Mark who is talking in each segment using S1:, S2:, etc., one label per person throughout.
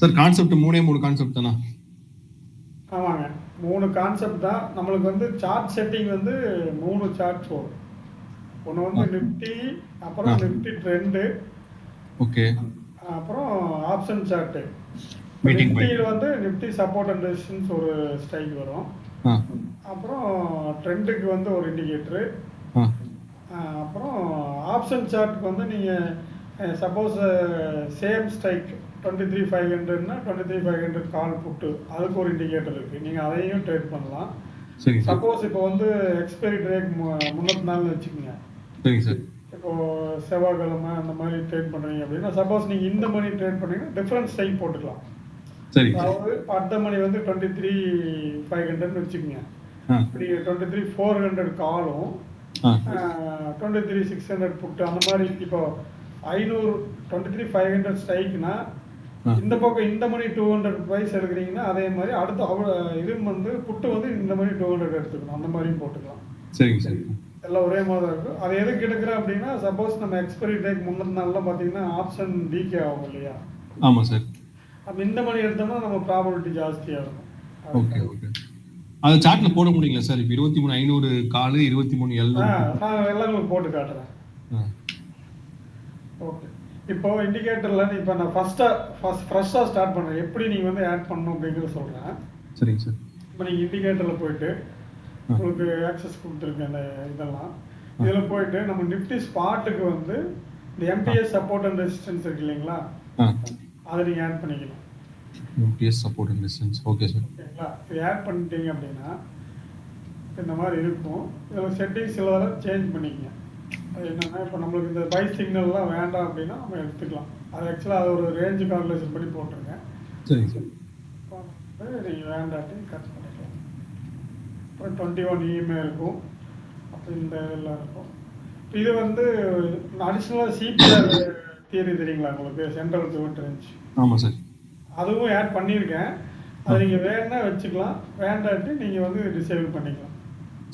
S1: Sir concept 3 concept தானா?
S2: ஆமாங்க, 3 concept தான். நம்மளுக்கு வந்து சார்ட் செட்டிங் வந்து 3 சார்ட்ஸ் வரும். ஒன்று வந்து நிஃப்டி, அப்புறம் நிஃப்டி ட்ரெண்டு,
S1: ஓகே,
S2: அப்புறம் ஆப்ஷன் சார்ட்டு.
S1: மீட்டிங்
S2: நிஃப்டியில் வந்து நிஃப்டி சப்போர்ட் அண்ட் ரெசிஸ்டன்ஸ் ஒரு ஸ்ட்ரைக் வரும். அப்புறம் ட்ரெண்டுக்கு வந்து ஒரு இண்டிகேட்டரு. அப்புறம் ஆப்ஷன் சார்ட்டுக்கு வந்து நீங்கள் சப்போஸ் சேம் ஸ்ட்ரைக் 23,500னா 23,500 கால் புட்டு, அதுக்கு ஒரு இண்டிகேட்டர் இருக்குது. நீங்கள் அதையும் ட்ரேட் பண்ணலாம். சப்போஸ் இப்போ வந்து எக்ஸ்பைரி டேட் முன்னத்து நாள்னு வச்சுக்கோங்க.
S1: சரிங்க சார்.
S2: இப்போது செவ்வாய்க்கிழமை அந்த மாதிரி ட்ரேட் பண்ணுறீங்க அப்படின்னா, சப்போஸ் நீங்கள் இந்த மணி ட்ரேட் பண்ணீங்கன்னா டிஃப்ரெண்ட் ஸ்ட்ரைக் போட்டுக்கலாம்.
S1: சரி,
S2: அதாவது அடுத்த மணி வந்து 23,500ன்னு வச்சுக்கோங்க. நீங்கள் 23,400 காலும் 23,600 புட்டு அந்த மாதிரி. இப்போ 500 23,500 ஸ்ட்ரைக்னா இந்த பக்கம் இந்த மணி 200 ப்ரைஸ் எடுக்கிறீங்கன்னா அதே மாதிரி அடுத்து அவ்வளோ இது வந்து புட்டு வந்து இந்த மணி 200 எடுத்துக்கணும். அந்த மாதிரியும் போட்டுக்கலாம்.
S1: சரிங்க சார்.
S2: எல்லாம் ஒரே மாதிரி தான் இருக்கும். அது எதுக்கு எடுக்கிறோம் அப்படின்னா, சப்போஸ் நம்ம எக்ஸ்பைரி டேட் முன்னத்து நாள்லாம் பார்த்தீங்கன்னா ஆப்ஷன் டிகே ஆகும் இல்லையா?
S1: ஆமாம் சார்.
S2: அப்போ இந்த மணி எடுத்தோம்னா நம்ம ப்ராபபிலிட்டி ஜாஸ்தியாக இருக்கும்.
S1: Okay okay. அது சார்ட்ல போட முடியல சார். இப்போ 23,500 காலு 23,700
S2: நான் எல்லாம் போட்டு காட்டுறேன். ஓகே, இப்போ இண்டிகேட்டரில் இப்போ நான் ஃப்ரெஷ்ஷாக ஸ்டார்ட் பண்ணுறேன். எப்படி நீங்கள் வந்து ஆட் பண்ணணும் அப்படிங்கிறத சொல்கிறேன்.
S1: சரிங்க சார்.
S2: இப்போ நீங்கள் இண்டிகேட்டரில் போயிட்டு உங்களுக்கு ஆக்சஸ் கொடுத்துருக்கேன் அந்த இதெல்லாம். இதில் போயிட்டு நம்ம நிஃப்டி ஸ்பாட்டுக்கு வந்து இந்த எம்பிஎஸ் சப்போர்ட் அண்ட் ரெசிஸ்டன்ஸ் இருக்கு இல்லைங்களா, அதை நீங்கள் ஆட் பண்ணிக்கணும்.
S1: MPS support and resistance, okay sir.
S2: ஓகேங்களா, இது ஆட் பண்ணிட்டீங்க அப்படின்னா இந்த மாதிரி இருக்கும். இதில் செட்டிங்ஸ் எல்லாம் சேஞ்ச் பண்ணிக்கங்க. அது என்னென்னா, இப்போ நம்மளுக்கு இந்த பை சிக்னல்லாம் வேண்டாம் அப்படின்னா நம்ம எடுத்துக்கலாம். அது ஆக்சுவலாக அது ஒரு ரேஞ்சு கால்குலேஷன் பண்ணி போட்டிருங்க.
S1: சரி சார்.
S2: நீங்கள் வேண்டாட்டி கட் பண்ணிக்கலாம். அப்புறம் 21 இஎம்ஐ இருக்கும். அப்புறம் இந்த இதெல்லாம் இருக்கும். இது வந்து அடிஷ்னலாக சிபிஆர் தியரி தெரியுங்களா உங்களுக்கு? Central pivot range. ஆமாம் சார். அதுவும் ஆட் பண்ணியிருக்கேன். அதை நீங்கள் வேணா வச்சுக்கலாம், வேண்டாட்டி நீங்கள் வந்து டிசேபிள் பண்ணிக்கலாம்.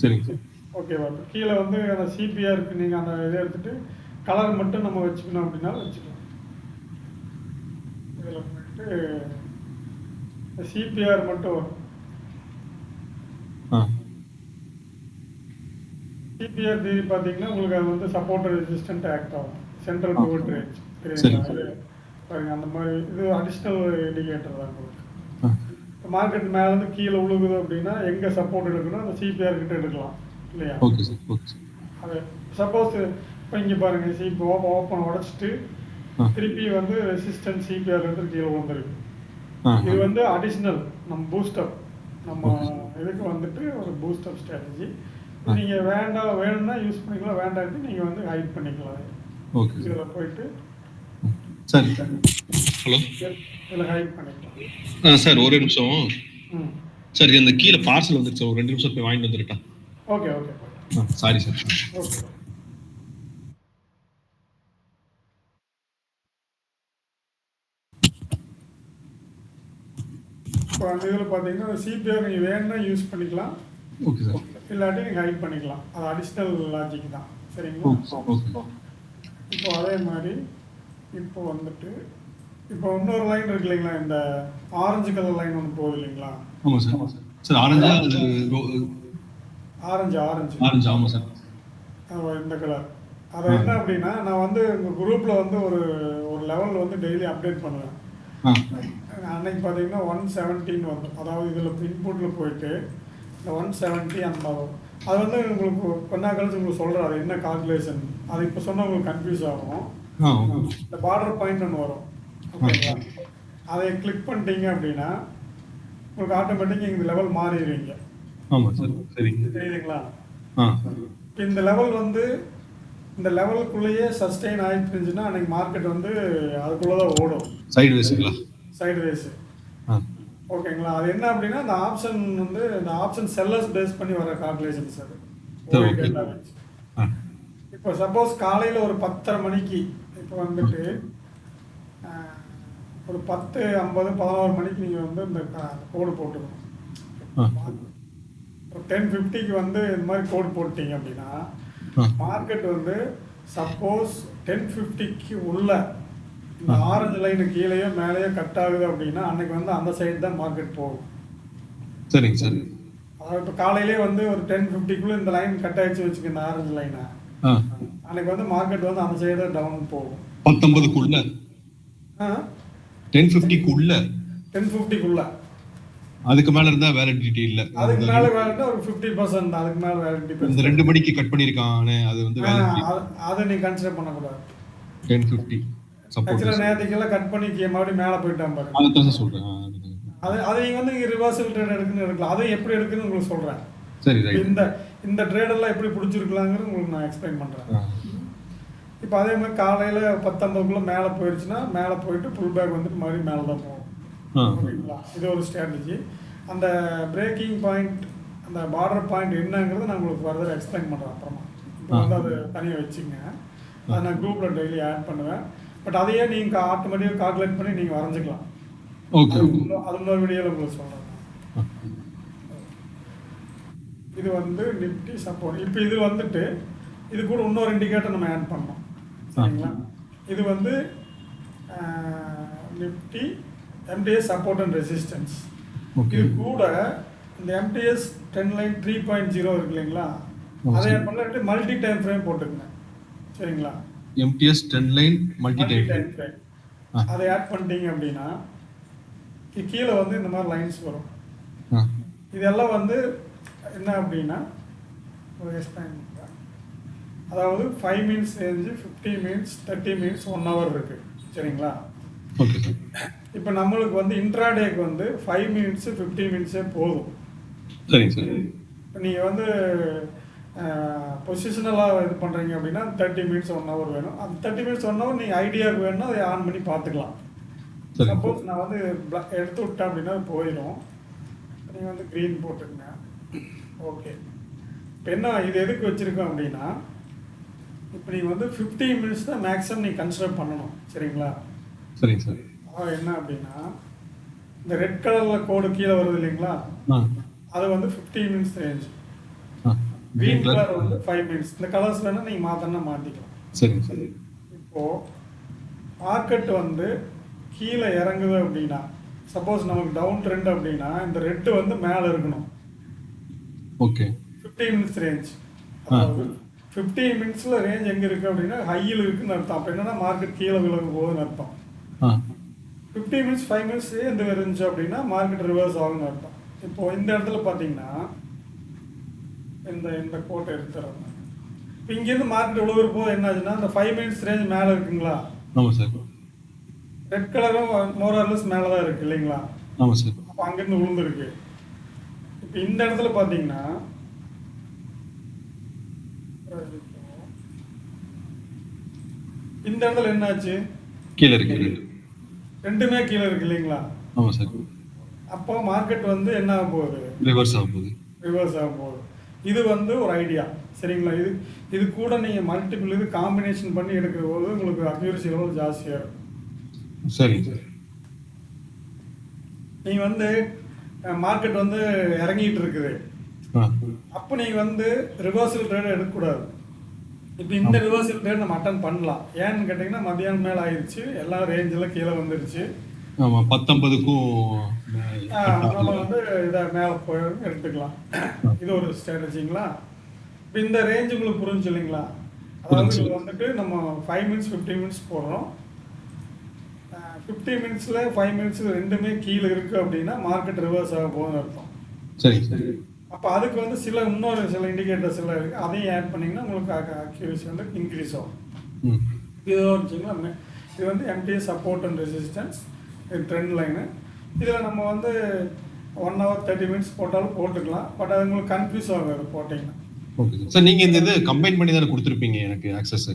S1: சரிங்க சார்.
S2: ஓகேவா? கீழே வந்து அந்த சிபிஆருக்கு நீங்கள் அந்த இதை எடுத்துகிட்டு கலர் மட்டும் நம்ம வச்சுக்கணும் அப்படின்னாலும் வச்சுக்கலாம். இதில் போயிட்டு சிபிஆர் மட்டும் வரும். சிபிஆர் தியரி பார்த்தீங்கன்னா உங்களுக்கு அது வந்து சப்போர்ட் ரெசிஸ்டன்ட் ஆக்ட் ஆகும். சென்ட்ரல் பிவட் ரேஞ்ச் தெரியுங்களா? பாருங்க, அந்த மாதிரி இது அடிஷ்னல் இண்டிகேட்டர் தான் உங்களுக்கு. இப்போ மார்க்கெட் மேலேருந்து கீழே உழுகுது அப்படின்னா எங்கே சப்போர்ட் எடுக்கணும், அந்த சிபிஆர் கிட்ட எடுக்கலாம் இல்லையா?
S1: Okay sir. Okay sir.
S2: அது சப்போஸ் இப்போ இங்கே பாருங்கள், சிபி ஓப்பன் உடச்சிட்டு திருப்பி வந்து ரெசிஸ்டன்ஸ் சிபிஆர் எடுத்து கீழே வந்துருக்கு. இது வந்து அடிஷ்னல் நம்ம பூஸ்டப், நம்ம இதுக்கு வந்துட்டு ஒரு பூஸ்டப் ஸ்ட்ராட்டஜி. நீங்கள் வேணும்னா யூஸ் பண்ணிக்கலாம், வேண்டாட்டி நீங்கள் வந்து ஹைட் பண்ணிக்கலாம்.
S1: ஓகே.
S2: இதில் போயிட்டு
S1: சரி. ஹலோ,
S2: இதில் ஹைட் பண்ணிக்கலாம்.
S1: சார் ஒரு நிமிஷம் சார். இந்த கீழே பார்சல் வந்துருச்சு, ஒரு 2 நிமிஷம் போய் வாங்கிட்டு வந்துருட்டா?
S2: Okay okay.
S1: Sorry sir.
S2: Okay. இப்போ அந்த இதில் பார்த்தீங்கன்னா சிபிஆர் நீங்கள் வேணும்னா யூஸ் பண்ணிக்கலாம்.
S1: Okay sir.
S2: இல்லாட்டி நீங்கள் ஹைட் பண்ணிக்கலாம். அது அடிஷ்னல் லாஜிக் தான். சரிங்களா? இப்போ அதே மாதிரி இப்போ வந்துட்டு இப்போ இன்னொரு லைன் இருக்கு இல்லைங்களா, இந்த ஆரஞ்சு கலர் லைன் ஒன்று போகுது இல்லைங்களா?
S1: ஆமாம் சார். சார் ஆரஞ்சா?
S2: Orange orange
S1: orange. ஆமாம் சார்.
S2: இந்த கலர். அது என்ன அப்படின்னா, நான் வந்து உங்கள் குரூப்பில் வந்து ஒரு லெவலில் வந்து டெய்லி அப்டேட் பண்ணுவேன். அன்னைக்கு பார்த்தீங்கன்னா 117 வந்து, அதாவது இதில் இன்புட்டில் போயிட்டு இந்த 170 அந்த மாதிரி வரும். அது வந்து உங்களுக்கு கொஞ்ச கழிச்சு உங்களுக்கு சொல்கிறேன் அது என்ன கால்குலேஷன். அது இப்போ சொன்னால் உங்களுக்கு கன்ஃபியூஸ் ஆகும். இந்த பார்டர் பாயிண்ட் ஒன்று வரும், ஓகேங்களா? அதை கிளிக் பண்ணிட்டீங்க அப்படின்னா உங்களுக்கு ஆட்டோமேட்டிக்காக இந்த லெவல் மாறிடுவீங்க.
S1: ஆமாம் சார். சரி,
S2: தெரியுதுங்களா? இந்த லெவல் வந்து இந்த லெவலுக்குள்ளேயே சஸ்டெயின் ஆகிட்டு இருந்துச்சுன்னா அன்றைக்கி மார்க்கெட் வந்து அதுக்குள்ளே தான் ஓடும்.
S1: சைடு வேஸுங்களா? சைடு
S2: வேஸு. ஓகேங்களா? அது என்ன அப்படின்னா இந்த ஆப்ஷன் வந்து இந்த ஆப்ஷன் செல்லர்ஸ் பேஸ் பண்ணி வர கால்குலேஷன்ஸ் அது. இப்போ சப்போஸ் காலையில் ஒரு 10:30 மணிக்கு இப்போ வந்துட்டு ஒரு 10:50 11 மணிக்கு நீங்கள் வந்து இந்த கோடு போட்டுக்கணும். ஒரு 10:50க்கு வந்து இந்த மாதிரி கோடு போட்டீங்க அப்படின்னா மார்க்கெட் வந்து சப்போஸ் 10:50க்கு உள்ள இந்த ஆரஞ்சு லைனு கீழேயோ மேலேயோ கட் ஆகுது அப்படின்னா அன்னைக்கு வந்து அந்த சைடு தான் மார்க்கெட் போகும்.
S1: சரிங்க சார்.
S2: அதாவது இப்போ காலையிலே வந்து ஒரு 10:50க்குள்ள இந்த லைன் கட் ஆயிடுச்சு வச்சுக்க, இந்த ஆரஞ்சு லைனை, அன்னைக்கு வந்து மார்க்கெட் வந்து அந்த சைடு தான் டவுன் போகும்.
S1: 19க்குள்ள 10:50க்குள்ள
S2: 10:50க்குள்ள.
S1: அதுக்கு மேல இருந்தா வேலிடிட்டி இல்ல.
S2: அதுக்கு மேல வேலிடிட்டி ஒரு 50%. அதுக்கு மேல வேலிடிட்டி
S1: இந்த 2 மணிக்கு கட் பண்ணிருக்கானே அது வந்து வேலிடிட்டி
S2: அதை நீ கன்சிடர் பண்ணக்கூடாது.
S1: 10:50 சப்போர்ட்
S2: ஆக்சுவலா நேரத்துக்கெல்லாம் கட் பண்ணி மறுபடியும் மேலே போயிட்டான் பாரு.
S1: அதுதான் சொல்றேன்.
S2: அது நீங்க வந்து ரிவர்சல் ட்ரேட் எடுக்குன்னு எடுக்கலாம். அதை எப்படி எடுக்குன்னு உங்களுக்கு சொல்றேன்.
S1: சரி ரைட்.
S2: இந்த ட்ரேடெல்லாம் எப்படி பிடிச்சிருக்கலாங்கிறது உங்களுக்கு நான் எக்ஸ்பிளைன் பண்றேன். இப்போ அதே மாதிரி காலையில 10:50க்குள்ள மேலே போயிடுச்சுன்னா மேலே போயிட்டு புல் பேக் வந்துட்டு மறுபடியும் மேலே தான் போகும். ஓகேங்களா? இது ஒரு ஸ்ட்ராட்டஜி. அந்த பிரேக்கிங் பாயிண்ட், அந்த பார்டர் பாயிண்ட் என்னங்கிறது நான் உங்களுக்கு ஃபர்தர் எக்ஸ்பிளைன் பண்ணுறேன் அப்புறமா. இப்போ வந்து அது தனியாக வச்சுங்க. அதை நான் குரூப்பில் டெய்லி ஆட் பண்ணுவேன். பட் அதையே நீங்கள் ஆட்டோமேட்டிக்காக கால்குலேட் பண்ணி நீங்கள் வரைஞ்சிக்கலாம்.
S1: ஓகே.
S2: அது இன்னொரு வீடியோவில் உங்களுக்கு சொல்கிறேன். இது வந்து நிஃப்டி சப்போர்ட். இப்போ இது வந்துட்டு இது கூட இன்னொரு இண்டிகேட்டர் நம்ம ஆட் பண்ணோம். சரிங்களா? இது வந்து Nifty MTS support and resistance. இது கூட இந்த எம்டிஎஸ் 10 லைன் 3.0 இருக்கு இல்லைங்களா, அதை ஆட் பண்ணல. மல்டி டைம் ஃப்ரேம் போட்டுக்கங்க. சரிங்களா?
S1: MTS 10 line multi time
S2: frame அதை ஆட் பண்ணிட்டீங்க அப்படின்னா கீழே வந்து இந்த மாதிரி லைன்ஸ் வரும். இதெல்லாம் வந்து என்ன அப்படின்னா அதாவது 5 minutes range, 50 minutes, 30 minutes, 1 hour இருக்கு. சரிங்களா?
S1: Okay sir.
S2: இப்போ நம்மளுக்கு வந்து இன்ட்ராடேக்கு வந்து 5 மினிட்ஸ் 50 மினிட்ஸே போதும்.
S1: சரிங்க சார்.
S2: இப்போ நீங்கள் வந்து பொசிஷனலாக இது பண்ணுறீங்க அப்படின்னா 30 மினிட்ஸ் 1 ஹவர் வேணும். அந்த 30 மினிட்ஸ் 1 ஹவர் நீங்கள் ஐடியாவுக்கு வேணும்னா அதை ஆன் பண்ணி பார்த்துக்கலாம். சப்போஸ் நான் வந்து எடுத்து விட்டேன் அப்படின்னா போயிடும். நீங்கள் வந்து க்ரீன் போட்டுருங்க. ஓகே. இப்போ என்ன இது எதுக்கு வச்சுருக்கோம் அப்படின்னா, இப்போ நீங்கள் வந்து 50 மினிட்ஸ் தான் மேக்ஸிமம் நீங்கள் கன்சிடர் பண்ணணும். சரிங்களா?
S1: சரிங்க சார்.
S2: அதாவது என்ன அப்படின்னா, இந்த ரெட் கலரில் கோடு கீழே வருது இல்லைங்களா, அது வந்து 50 மினிட்ஸ் ரேஞ்ச். க்ரீன் கலர் வந்து 5 மினிட்ஸ். இந்த கலர்ஸ் வேணால் நீங்கள் மாற்றினா மாற்றிக்கலாம்.
S1: சரிங்க சார்.
S2: இப்போது மார்க்கெட் வந்து கீழே இறங்குது அப்படின்னா, சப்போஸ் நமக்கு டவுன் ட்ரெண்ட் அப்படின்னா இந்த ரெட்டு வந்து மேலே இருக்கணும்.
S1: ஓகே.
S2: 15 minutes range. அதாவது 15 மினிட்ஸில் ரேஞ்ச் எங்கே இருக்குது அப்படின்னா ஹையில் இருக்குன்னு அர்த்தம். அப்போ என்னன்னா மார்க்கெட் கீழே விலகும் போகுதுன்னு அர்த்தம். 15 மினிட்ஸ் 5 மினிட்ஸ் எந்த இருந்துச்சு அப்படின்னா மார்க்கெட் ரிவர்ஸ் ஆகுன்னு அர்த்தம். இப்போது இந்த இடத்துல பார்த்தீங்கன்னா இந்த கோட்டை எடுத்துறாங்க. இப்போ இங்கேருந்து மார்க்கெட் எவ்வளோ இருக்கும் என்ன ஆச்சுன்னா இந்த 5 மினிட்ஸ் ரேஞ்ச் மேலே இருக்குங்களா?
S1: ஆமாம் சார்.
S2: ரெட் கலரும் மோரார்லெஸ் மேலே தான் இருக்குது இல்லைங்களா?
S1: ஆமாம் சார்.
S2: அப்போ அங்கேருந்து விழுந்துருக்கு. இப்போ இந்த இடத்துல பார்த்தீங்கன்னா இந்த இடத்துல என்னாச்சு?
S1: கீழே இருக்கு.
S2: ரெண்டுமே கீழே இருக்கு இல்லைங்களா?
S1: ஆமாம் சார்.
S2: அப்போ மார்க்கெட் வந்து என்ன ஆக போகுது?
S1: ரிவர்ஸ் ஆக போகுது.
S2: ரிவர்ஸ் ஆக போகுது. இது வந்து ஒரு ஐடியா. சரிங்களா? இது கூட நீங்கள் மல்டிபிள் இது காம்பினேஷன் பண்ணி எடுக்கிற போது உங்களுக்கு அக்யூரசி லெவல் ஜாஸ்தியாக இருக்கும்.
S1: சரிங்க சார்.
S2: நீங்கள் வந்து மார்க்கெட் வந்து இறங்கிட்டு இருக்குது, அப்போ நீங்கள் வந்து ரிவர்சல் ட்ரேட் எடுக்கக்கூடாது. இப்போ இந்த ரிவர்சல் ட்ரேட் நம்ம அட்டன் பண்ணலாம். ஏன்னு கேட்டிங்கன்னா மதியானம் மேலே ஆயிடுச்சு, எல்லா ரேஞ்செல்லாம் கீழே வந்துருச்சு.
S1: ஆமாம், 19க்கும்
S2: நம்ம வந்து இதை மேலே போய் எடுத்துக்கலாம். இது ஒரு ஸ்ட்ராட்டஜிங்களா? இப்போ இந்த ரேஞ்ச் உங்களுக்கு புரிஞ்சு இல்லைங்களா? அதாவது இது வந்துட்டு நம்ம 5 மினிட்ஸ் 50 மினிட்ஸ் போடுறோம். 50 மினிட்ஸில் 5 மினிட்ஸ் ரெண்டுமே கீழே இருக்குது அப்படின்னா மார்க்கெட் ரிவர்ஸ் ஆக போகுதுன்னு அர்த்தம்.
S1: சரி சரி.
S2: அப்போ அதுக்கு வந்து இன்னொரு சில இண்டிகேட்டர்ஸ் எல்லாம் இருக்குது. அதையும் ஆட் பண்ணிங்கன்னா உங்களுக்கு அக்யூரசி வந்து இன்க்ரீஸ் ஆகும். இது வச்சுங்களா, இது வந்து MTS support and resistance trend line. இதில் நம்ம வந்து 1 ஹவர் 30 மினிட்ஸ் போட்டாலும் போட்டுக்கலாம். பட் அது உங்களுக்கு கன்ஃபியூஸ் ஆகும் அது போட்டிங்கன்னா.
S1: Okay sir. நீங்கள் இந்த இது கம்பைன் பண்ணி தானே கொடுத்துருப்பீங்க எனக்கு ஆக்சஸ்?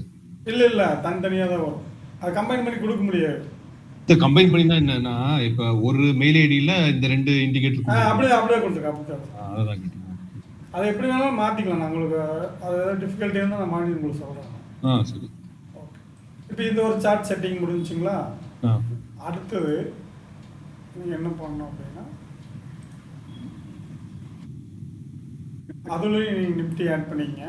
S2: இல்லை தனித்தனியாக தான் வரும். அது கம்பைன் பண்ணி கொடுக்க முடியாது.
S1: கம்பைன் பண்ணினா என்னன்னா, இப்போ ஒரு மெயில் ஐடியில் இந்த 2 இண்டிகேட்டர்
S2: அப்படியே கொடுத்துருக்கேன்.
S1: அதான் கேட்டேன்.
S2: அதை எப்படி வேணாலும் மாற்றிக்கலாம். நான் உங்களுக்கு அது ஏதாவது டிஃபிகல்ட்டி இருந்தால் நான் மாற்றி உங்களுக்கு சொல்கிறேன்.
S1: சரி.
S2: ஓகே. இப்போ இந்த ஒரு சார்ட் செட்டிங் முடிஞ்சுங்களா? அடுத்தது நீங்கள் என்ன பண்ணணும் அப்படின்னா, அதுலேயும் நீங்கள் நிஃப்டி ஆட் பண்ணிங்க.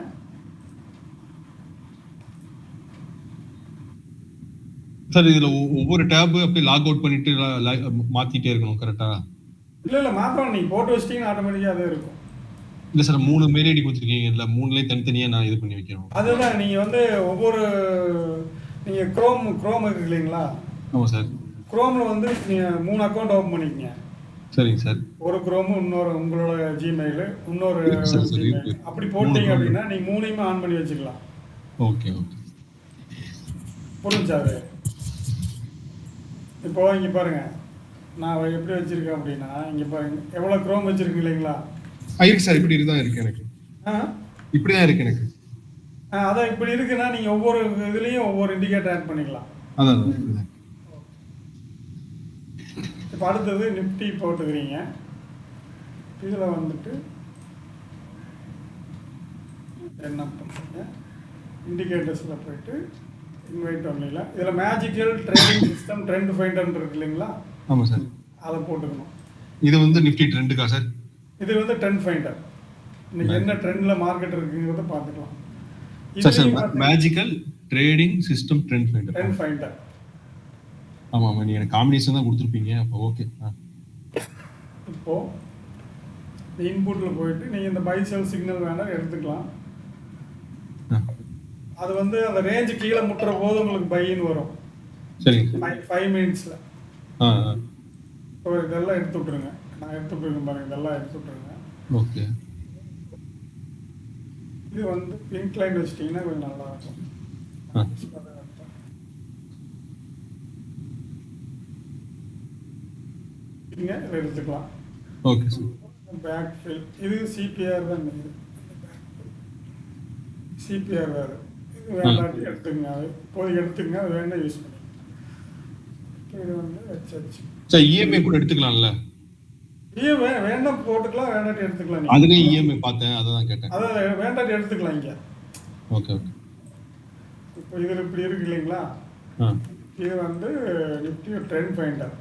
S1: சார் இதுல ஒவ்வொரு டேப் அப்படியே லாக் அவுட் பண்ணிட்டு மாத்திட்டே இருக்கணும் கரெக்டா?
S2: இல்ல மாத்தணும், நீங்க போட்டு வச்சிட்டீங்கன்னா ஆட்டோமேட்டிக்கா அதே இருக்கும்.
S1: இல்ல சார் 3 மெயில் ஐடி கொடுத்துருக்கீங்க, இல்ல 3லயும் தனித்தனியா நான் இது பண்ணி வைக்கணும்.
S2: அதுதான் நீங்க வந்து ஒவ்வொரு நீங்க குரோம் இருக்கு இல்லைங்களா?
S1: ஆமா சார்.
S2: குரோம்ல வந்து நீங்க 3 அக்கௌண்ட் ஓபன் பண்ணிக்கங்க.
S1: சரிங்க சார்.
S2: ஒரு குரோம், இன்னொரு உங்களோட ஜிமெயில், இன்னொரு
S1: இருக்கு சார்
S2: ஜிமெயில்,
S1: இருக்கு.
S2: அப்படி
S1: 3
S2: போட்டீங்க
S1: Chrome.
S2: அப்படின்னா நீங்க 3யுமே ஆன் பண்ணி வச்சுக்கலாம்.
S1: Okay okay.
S2: புரிஞ்சா அது? இப்போ இங்க பாருங்க, நான் எப்படி வச்சிருக்கேன் அப்படின்னா, இங்க பாருங்க எவ்வளவு குரோம் வச்சிருக்கீங்க இல்லைங்களா?
S1: இருக்கு சார், இப்படி தான் இருக்கு எனக்கு. இப்படிதான் இருக்கு எனக்கு.
S2: அதான் இப்படி இருக்குன்னா நீங்க ஒவ்வொரு இதுலயும் ஒவ்வொரு இண்டிகேட்டர் ஆட் பண்ணிக்கலாம்.
S1: அதான்.
S2: இப்போ அடுத்தது நிஃப்டி போட்டுக்கிறீங்க. இதுல வந்துட்டு என்ன பண்ணுறீங்க, இண்டிகேட்டர்ஸில் போயிட்டு இன்வைட் ஒன்லியில் இதில் magical trading system trend finder இருக்கு இல்லைங்களா?
S1: ஆமாம் சார்.
S2: அதை போட்டுக்கணும்.
S1: இது வந்து நிஃப்டி ட்ரெண்டுக்கா சார்? இது
S2: வந்து ட்ரெண்ட் ஃபைண்டர். இன்னைக்கு என்ன ட்ரெண்டில் மார்க்கெட் இருக்குங்கிறத பார்த்துக்கலாம்.
S1: Sir magical trading system trend
S2: finder.
S1: ஆமாம், நீங்கள் எனக்கு காம்பினேஷன் தான் கொடுத்துருப்பீங்க. அப்போ ஓகே.
S2: இப்போ இன்புட்டில் போயிட்டு நீங்கள் இந்த பை செல் சிக்னல் வேணால் எடுத்துக்கலாம். அது வந்து அந்த ரேஞ்ச் கீழே முட்டுற போது உங்களுக்கு பைன்னு வரும்.
S1: சரி.
S2: 5 மினிட்ஸில். ஸோ இதெல்லாம் எடுத்து விட்ருங்க. நான் எடுத்து விட்ருக்கேன் பாருங்க, இதெல்லாம் எடுத்து விட்ருங்க.
S1: ஓகே.
S2: இது வந்து பிங்க் லைன் வச்சிட்டிங்கன்னா கொஞ்சம் நல்லா இருக்கும். இதை எடுத்துக்கலாம்.
S1: Okay sir.
S2: பேக் ஃபில் இது சிபிஆர் தான். சிபிஆர் வேறு. இது வேண்டாட்டி எடுத்துங்க, இப்போது எடுத்துங்க, அது வேணா யூஸ் பண்ணி. இது வந்து வச்சாச்சு
S1: சார். இஎம்ஐ கூட எடுத்துக்கலாம்ல?
S2: இஎம்ஐ வேண்டாம் போட்டுக்கலாம், வேண்டாட்டி எடுத்துக்கலாம்.
S1: அதுலேயும் இஎம்ஐ பார்த்தேன், அதான் கேட்டேன்.
S2: அதான் வேண்டாட்டி எடுத்துக்கலாம் இங்கே.
S1: Okay okay.
S2: இப்போ இதில் இப்படி இருக்கு இல்லைங்களா? இது வந்து நிஃப்டி ட்ரெண்ட் ஃபைண்டர்.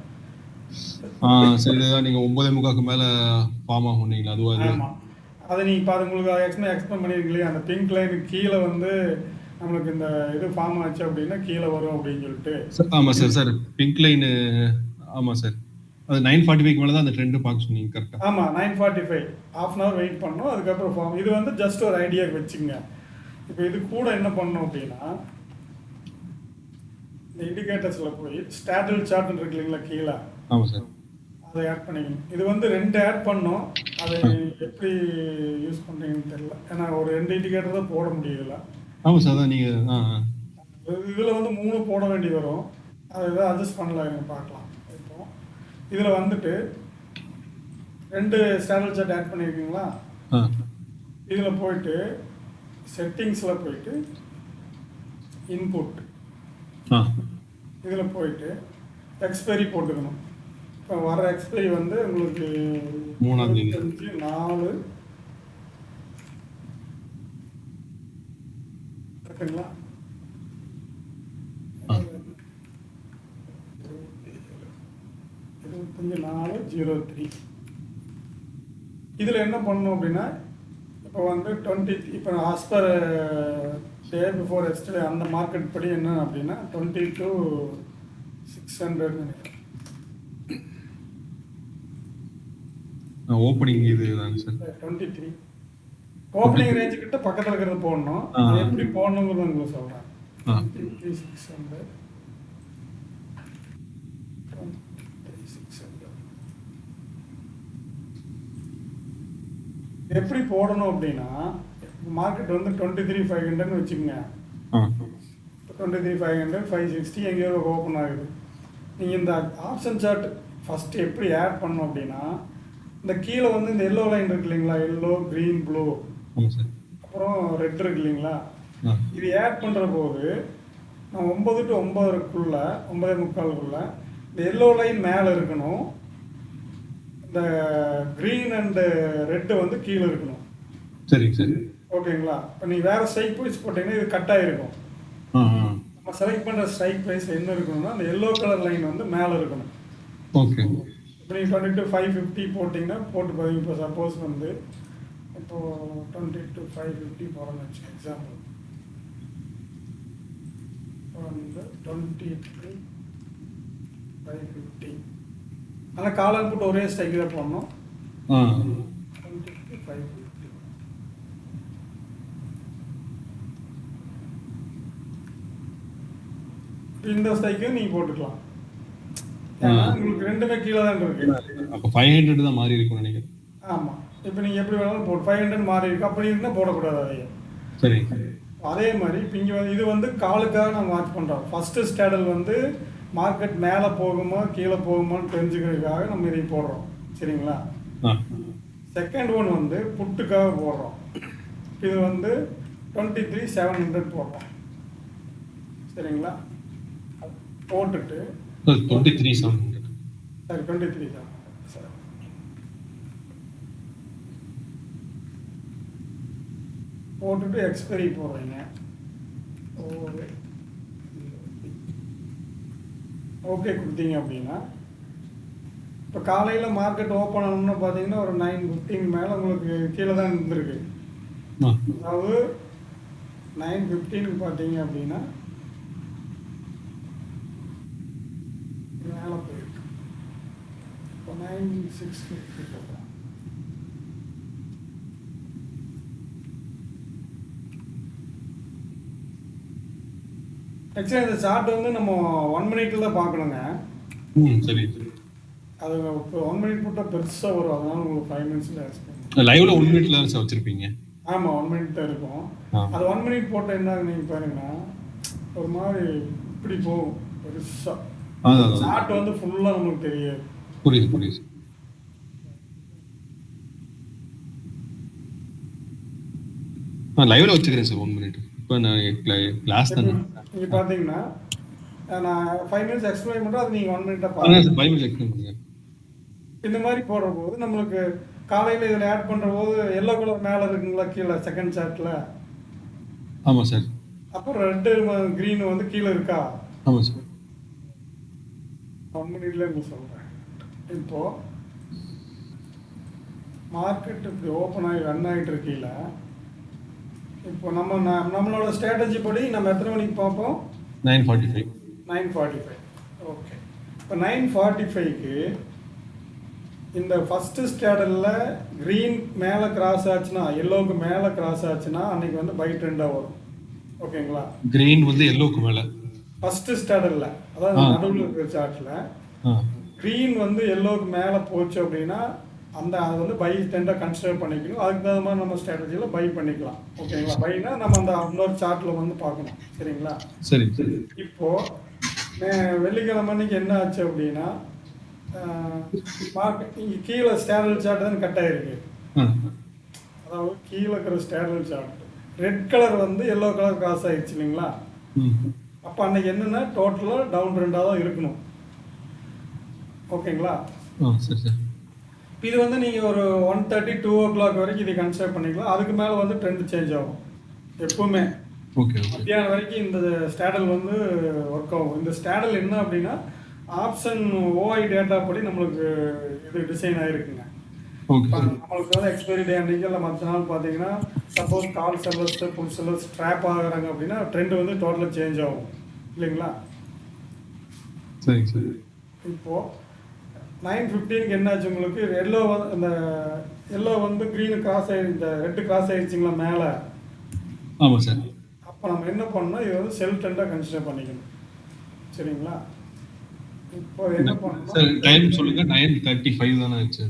S1: சரி, இதுதான் நீங்கள் 9:45க்கு மேலே ஃபார்ம் ஆகுனீங்களா? அதுவா?
S2: ஆமாம், அதை நீங்கள் பார்த்து உங்களுக்கு எக்ஸ்பிளைன் பண்ணியிருக்கீங்களே, அந்த பிங்க் லைனுக்கு கீழே வந்து நம்மளுக்கு இந்த இது ஃபார்ம் ஆச்சு அப்படின்னா கீழே வரும் அப்படின்னு சொல்லிட்டு.
S1: ஆமாம் சார். Sir pink line. ஆமாம் சார், அது 9:45க்கு மேலே தான் அந்த ட்ரெண்டு பார்க்க சொன்னீங்க கரெக்டாக?
S2: ஆமாம், 9:45 ½ hour வெயிட் பண்ணோம். அதுக்கப்புறம் ஃபார்ம். இது வந்து ஜஸ்ட் ஒரு ஐடியாவுக்கு வச்சுங்க. இப்போ இது கூட என்ன பண்ணணும் அப்படின்னா, இந்த இண்டிகேட்டர்ஸில் போய் ஸ்டாட்டில் சார்ட்னு இருக்கு இல்லைங்களா கீழே?
S1: ஆமாம் சார்.
S2: அதை ஆட் பண்ணிக்கணும். இது வந்து 2 ஆட் பண்ணோம். அதை எப்படி யூஸ் பண்ணுறீங்கன்னு தெரியல, ஏன்னா ஒரு 2 இண்டிகேட்டர் தான் போட முடியுதுல்ல.
S1: ஆமாம் சார். அதான் நீங்கள்
S2: இதில் வந்து 3 போட வேண்டி வரும். அதை எதாவது அட்ஜஸ்ட் பண்ணலாம், எனக்கு பார்க்கலாம். இப்போ இதில் வந்துட்டு 2 ஸ்டாண்டர்ட் சார்ட் ஆட் பண்ணியிருக்கீங்களா? இதில் போயிட்டு செட்டிங்ஸில் போயிட்டு இன்புட், இதில் போயிட்டு எக்ஸ்பைரி போட்டுக்கணும். இப்போ வர எக்ஸ்பைரி வந்து உங்களுக்கு
S1: 3ஆம் தேதி
S2: 4 கரெக்டுங்களா? 25/4/03. இதில் என்ன பண்ணணும் அப்படின்னா, இப்போ வந்து 20 இப்போ as per day before yesterday அந்த மார்க்கெட் படி என்ன அப்படின்னா 22,600 நினைக்கிறேன்.
S1: ஓப்பனிங் இது தாங்க சார்.
S2: 23 ஓப்பனிங் ரேஞ்சு கிட்ட பக்கத்தில் இருக்கிறது போடணும். அது எப்படி போடணுங்கிறது உங்களுக்கு சொல்கிறேன். 23,600 எப்படி போடணும் அப்படின்னா, மார்க்கெட் வந்து 23,500 வச்சுக்கோங்க. 23,500 560 எங்கேயோ ஓப்பன் ஆகுது. நீங்கள் இந்த ஆப்ஷன் சார்ட் ஃபஸ்ட்டு எப்படி ஆட் பண்ணணும் அப்படின்னா, இந்த கீழே வந்து இந்த எல்லோ லைன் இருக்கு இல்லைங்களா? எல்லோ, க்ரீன், ப்ளூ, அப்புறம் ரெட் இருக்கு இல்லைங்களா? இது ஆட் பண்ணுற போது நான் 9 to 9:30 9:45 இந்த எல்லோ லைன் மேலே இருக்கணும், இந்த க்ரீன் அண்டு ரெட்டு வந்து கீழே இருக்கணும்.
S1: சரி சரி.
S2: ஓகேங்களா? இப்போ நீங்கள் வேறு ஸ்ட்ரைக் ப்ரைஸ் போட்டிங்கன்னா இது கட் ஆகிருக்கும். நம்ம செலக்ட் பண்ணுற ஸ்ட்ரைக் ப்ரைஸ் என்ன இருக்கணும்னா, அந்த எல்லோ கலர் லைன் வந்து மேலே இருக்கணும்.
S1: ஓகே.
S2: இப்போ நீங்கள் 22,550 போட்டிங்கன்னா போட்டு பாருங்க. இப்போ சப்போஸ் வந்து இப்போது 22,550 போகிறோன்னு வச்சு எக்ஸாம்பிள். வந்து 23,550. ஆனால் கால் அவுட்புட் ஒரே ஸ்ட்ரைக்கு தான் போடணும். 23,550. இந்த ஸ்ட்ரைக்கும் நீங்கள் போட்டுக்கலாம். ஏன்னா உங்களுக்கு ரெண்டுமே கீழே தான் இருக்கு.
S1: அப்போ 500 தான் மாறி இருக்கும்னு நினைக்கிறேன்.
S2: ஆமாம், இப்போ நீங்கள் எப்படி வேணாலும் போட்டு 500 மாறி இருக்கு, அப்படி இருந்தால் போடக்கூடாது அதையே.
S1: சரி.
S2: அதே மாதிரி இப்போ இங்கே வந்து இது வந்து காலுக்காக நம்ம வாட்ச் பண்ணுறோம். ஃபஸ்ட்டு ஸ்டேடல் வந்து மார்க்கெட் மேலே போகுமா கீழே போகுமான்னு தெரிஞ்சுக்கிறதுக்காக நம்ம இதை போடுறோம். சரிங்களா? செகண்ட் ஒன் வந்து புட்டுக்காக போடுறோம். இது வந்து 23,700 போடுறோம். சரிங்களா? போட்டுட்டு
S1: 23,700.
S2: சரி 23,700 சரி போட்டுட்டு எக்ஸ்பைரி போடுறீங்க. ஓகே கொடுத்தீங்க அப்படின்னா இப்போ காலையில் மார்க்கெட் ஓப்பன் ஆகணும்னு பார்த்தீங்கன்னா ஒரு 9:15 மேலே உங்களுக்கு கீழே தான் இருந்திருக்கு. அதாவது 9:15 பார்த்தீங்க அப்படின்னா மேலே போயிருக்கு. இப்போ 9:60 போடுறோம். ஆக்சுவலாக இந்த சார்ட் வந்து நம்ம 1 மினிட்ல தான் பார்க்கணுங்க.
S1: சரி.
S2: அது இப்போ 1 மினிட் போட்டால் பெருசாக வரும், அதனால உங்களுக்கு 5 மினிட்ஸில் எக்ஸ்பிளைன்.
S1: லைவ்ல 1 மினிட்ல தான் சார் வச்சிருப்பீங்க.
S2: ஆமாம் 1 மினிட் தான் இருக்கும். அது 1 மினிட் போட்டால் என்ன நீங்கள் பாருங்கன்னா ஒரு மாதிரி இப்படி போகும் பெருசாக. சார்ட் வந்து ஃபுல்லாக நமக்கு தெரியாது.
S1: புரியுது. லைவ்ல வச்சுக்கிறேன் சார் 1 மினிட். இப்போ நான் கிளாஸ் தான்.
S2: நீங்கள் பார்த்தீங்கன்னா நான் 5 மினிட்ஸ் எக்ஸ்பிளைன் பண்ணுறேன், அது நீங்கள் 1 மினிட்டாக பாருங்கள்.
S1: 5 மினிட்ஸ் எக்ஸ்பிளைன் பண்ணுங்க.
S2: இந்த மாதிரி போடுற போது நம்மளுக்கு காலையில் இதில் ஆட் பண்ணுற போது எல்லோ கலர் மேலே இருக்குங்களா கீழே செகண்ட் சார்ட்டில்?
S1: ஆமாம் சார்.
S2: அப்புறம் ரெட்டு க்ரீன் வந்து கீழே இருக்கா?
S1: ஆமாம் சார்.
S2: 1 மினிட்ல நான் சொல்கிறேன். இப்போது மார்க்கெட் இப்படி ஓப்பன் ஆகி ரன் ஆகிட்டு இருக்கீங்கள, இப்போ நம்மளோட ஸ்ட்ராட்டஜி படி நம்ம எத்தனை மணிக்கு பார்ப்போம்?
S1: 9:45.
S2: 9:45. ஓகே. இப்போ 9:45க்கு இந்த ஃபஸ்ட்டு ஸ்டேடலில் க்ரீன் மேலே கிராஸ் ஆச்சுன்னா, எல்லோவுக்கு மேலே கிராஸ் ஆச்சுன்னா அன்னைக்கு வந்து பை ட்ரெண்டாக வரும். ஓகேங்களா?
S1: க்ரீன் வந்து எல்லோவுக்கு மேலே
S2: ஃபஸ்ட்டு ஸ்டேடலில், அதாவது நடுவில் இருக்கிற சார்ட்டில் க்ரீன் வந்து எல்லோவுக்கு மேலே போச்சு அப்படின்னா அது வந்து பை ட்ரெண்டாக கன்சிடர் பண்ணிக்கணும். அதுக்கு தகுந்த மாதிரி நம்ம ஸ்ட்ராட்டஜியில் பை பண்ணிக்கலாம். ஓகேங்களா? பைனா நம்ம அந்த இன்னொரு சார்ட்டில் வந்து பார்க்கணும். சரிங்களா?
S1: சரி.
S2: இப்போது வெள்ளிக்கிழமை அன்னைக்கு என்ன ஆச்சு அப்படின்னா மார்க்கெட் இங்கே கீழே ஸ்டேடல் சார்ட் தான் கட் ஆகிருக்கு. அதாவது கீழே இருக்கிற ஸ்டேடல் சார்ட் ரெட் கலர் வந்து எல்லோ கலர் கிராஸ் ஆகிடுச்சு இல்லைங்களா? அப்போ அன்னைக்கு என்னென்னா டோட்டலாக டவுன் ட்ரெண்டாக தான் இருக்கணும். ஓகேங்களா? இது வந்து நீங்கள் ஒரு 1:30 2 o'clock வரைக்கும் இதை கன்சிடர் பண்ணிக்கலாம். அதுக்கு மேலே வந்து ட்ரெண்ட் சேஞ்ச் ஆகும் எப்பவுமே. மத்தியானம் வரைக்கும் இந்த ஸ்டேடல் வந்து ஒர்க் ஆகும். இந்த ஸ்டேடல் என்ன அப்படின்னா ஆப்ஷன் ஓஐ டேட்டா படி நம்மளுக்கு இது டிசைன் ஆகிருக்குங்க. நம்மளுக்கு வந்து எக்ஸ்பைரி டே அன்றைக்கி இல்லை மற்ற நாள் பார்த்தீங்கன்னா சப்போஸ் கால் செல்லர்ஸ் ஃபுல் செல்லர்ஸ் ட்ராப் ஆகுறாங்க அப்படின்னா ட்ரெண்ட் வந்து டோட்டலாக சேஞ்ச் ஆகும் இல்லைங்களா?
S1: சரி சரி.
S2: இப்போது 9:15க்கு என்னாச்சு உங்களுக்கு? இந்த எல்லோ வந்து க்ரீனு கிராஸ் ஆகிடுச்சு, இந்த ரெட்டு கிராஸ் ஆகிடுச்சிங்களா மேலே?
S1: ஆமாம் சார்.
S2: அப்போ நம்ம என்ன பண்ணணும், இது வந்து செல் ட்ரெண்டாக கன்சிடர் பண்ணிக்கணும். சரிங்களா? இப்போ என்ன பண்ணணும்
S1: சார்? டைம் சொல்லுங்க. 9:35 தானே ஆச்சு?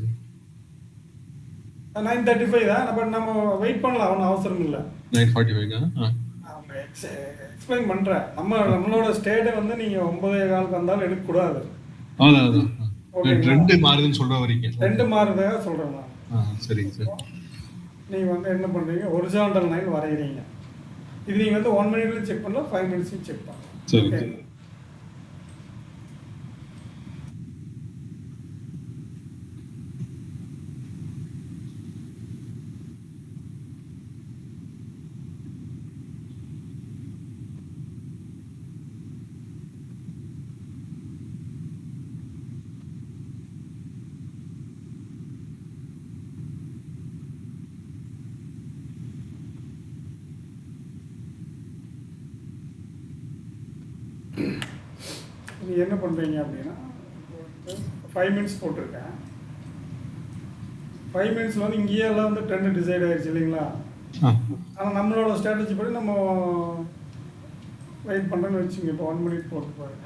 S2: 9:35 தான். பட் நம்ம வெயிட் பண்ணலாம், ஒன்றும் அவசரம் இல்லை.
S1: 9:45 தான்.
S2: எக்ஸ்பிளைன் பண்ணுறேன். நம்மளோட ஸ்டேட்டை வந்து நீங்கள் 9:15 வந்தாலும் எடுக்கக்கூடாது.
S1: அதான் ட்ரெண்ட் மாறுதுன்னு சொல்ற வரைக்கும்.
S2: ட்ரெண்ட் மாறுறதாக சொல்கிறேன் நான்.
S1: சரிங்க சார்.
S2: நீங்கள் வந்து என்ன பண்ணுறீங்க, ஹொரிசாண்டல் லைன் வரைகிறீங்க. இது நீங்கள் வந்து 1 மினிட்லையும் செக் பண்ணலாம், 5 மினிட்ஸையும் செக் பண்ணலாம்.
S1: சரி.
S2: நீங்கள் என்ன பண்ணுறீங்க அப்படின்னா 5 மினிட்ஸ் போட்டிருக்கேன். 5 மினிட்ஸில் வந்து இங்கேயே எல்லாம் வந்து ட்ரெண்ட் டிசைட் ஆயிடுச்சு இல்லைங்களா? ஆனால் நம்மளோட ஸ்ட்ராட்டஜி படி நம்ம வெயிட் பண்ணுறேன்னு வச்சுங்க. இப்போ 1 மினிட் போட்டு பாருங்க.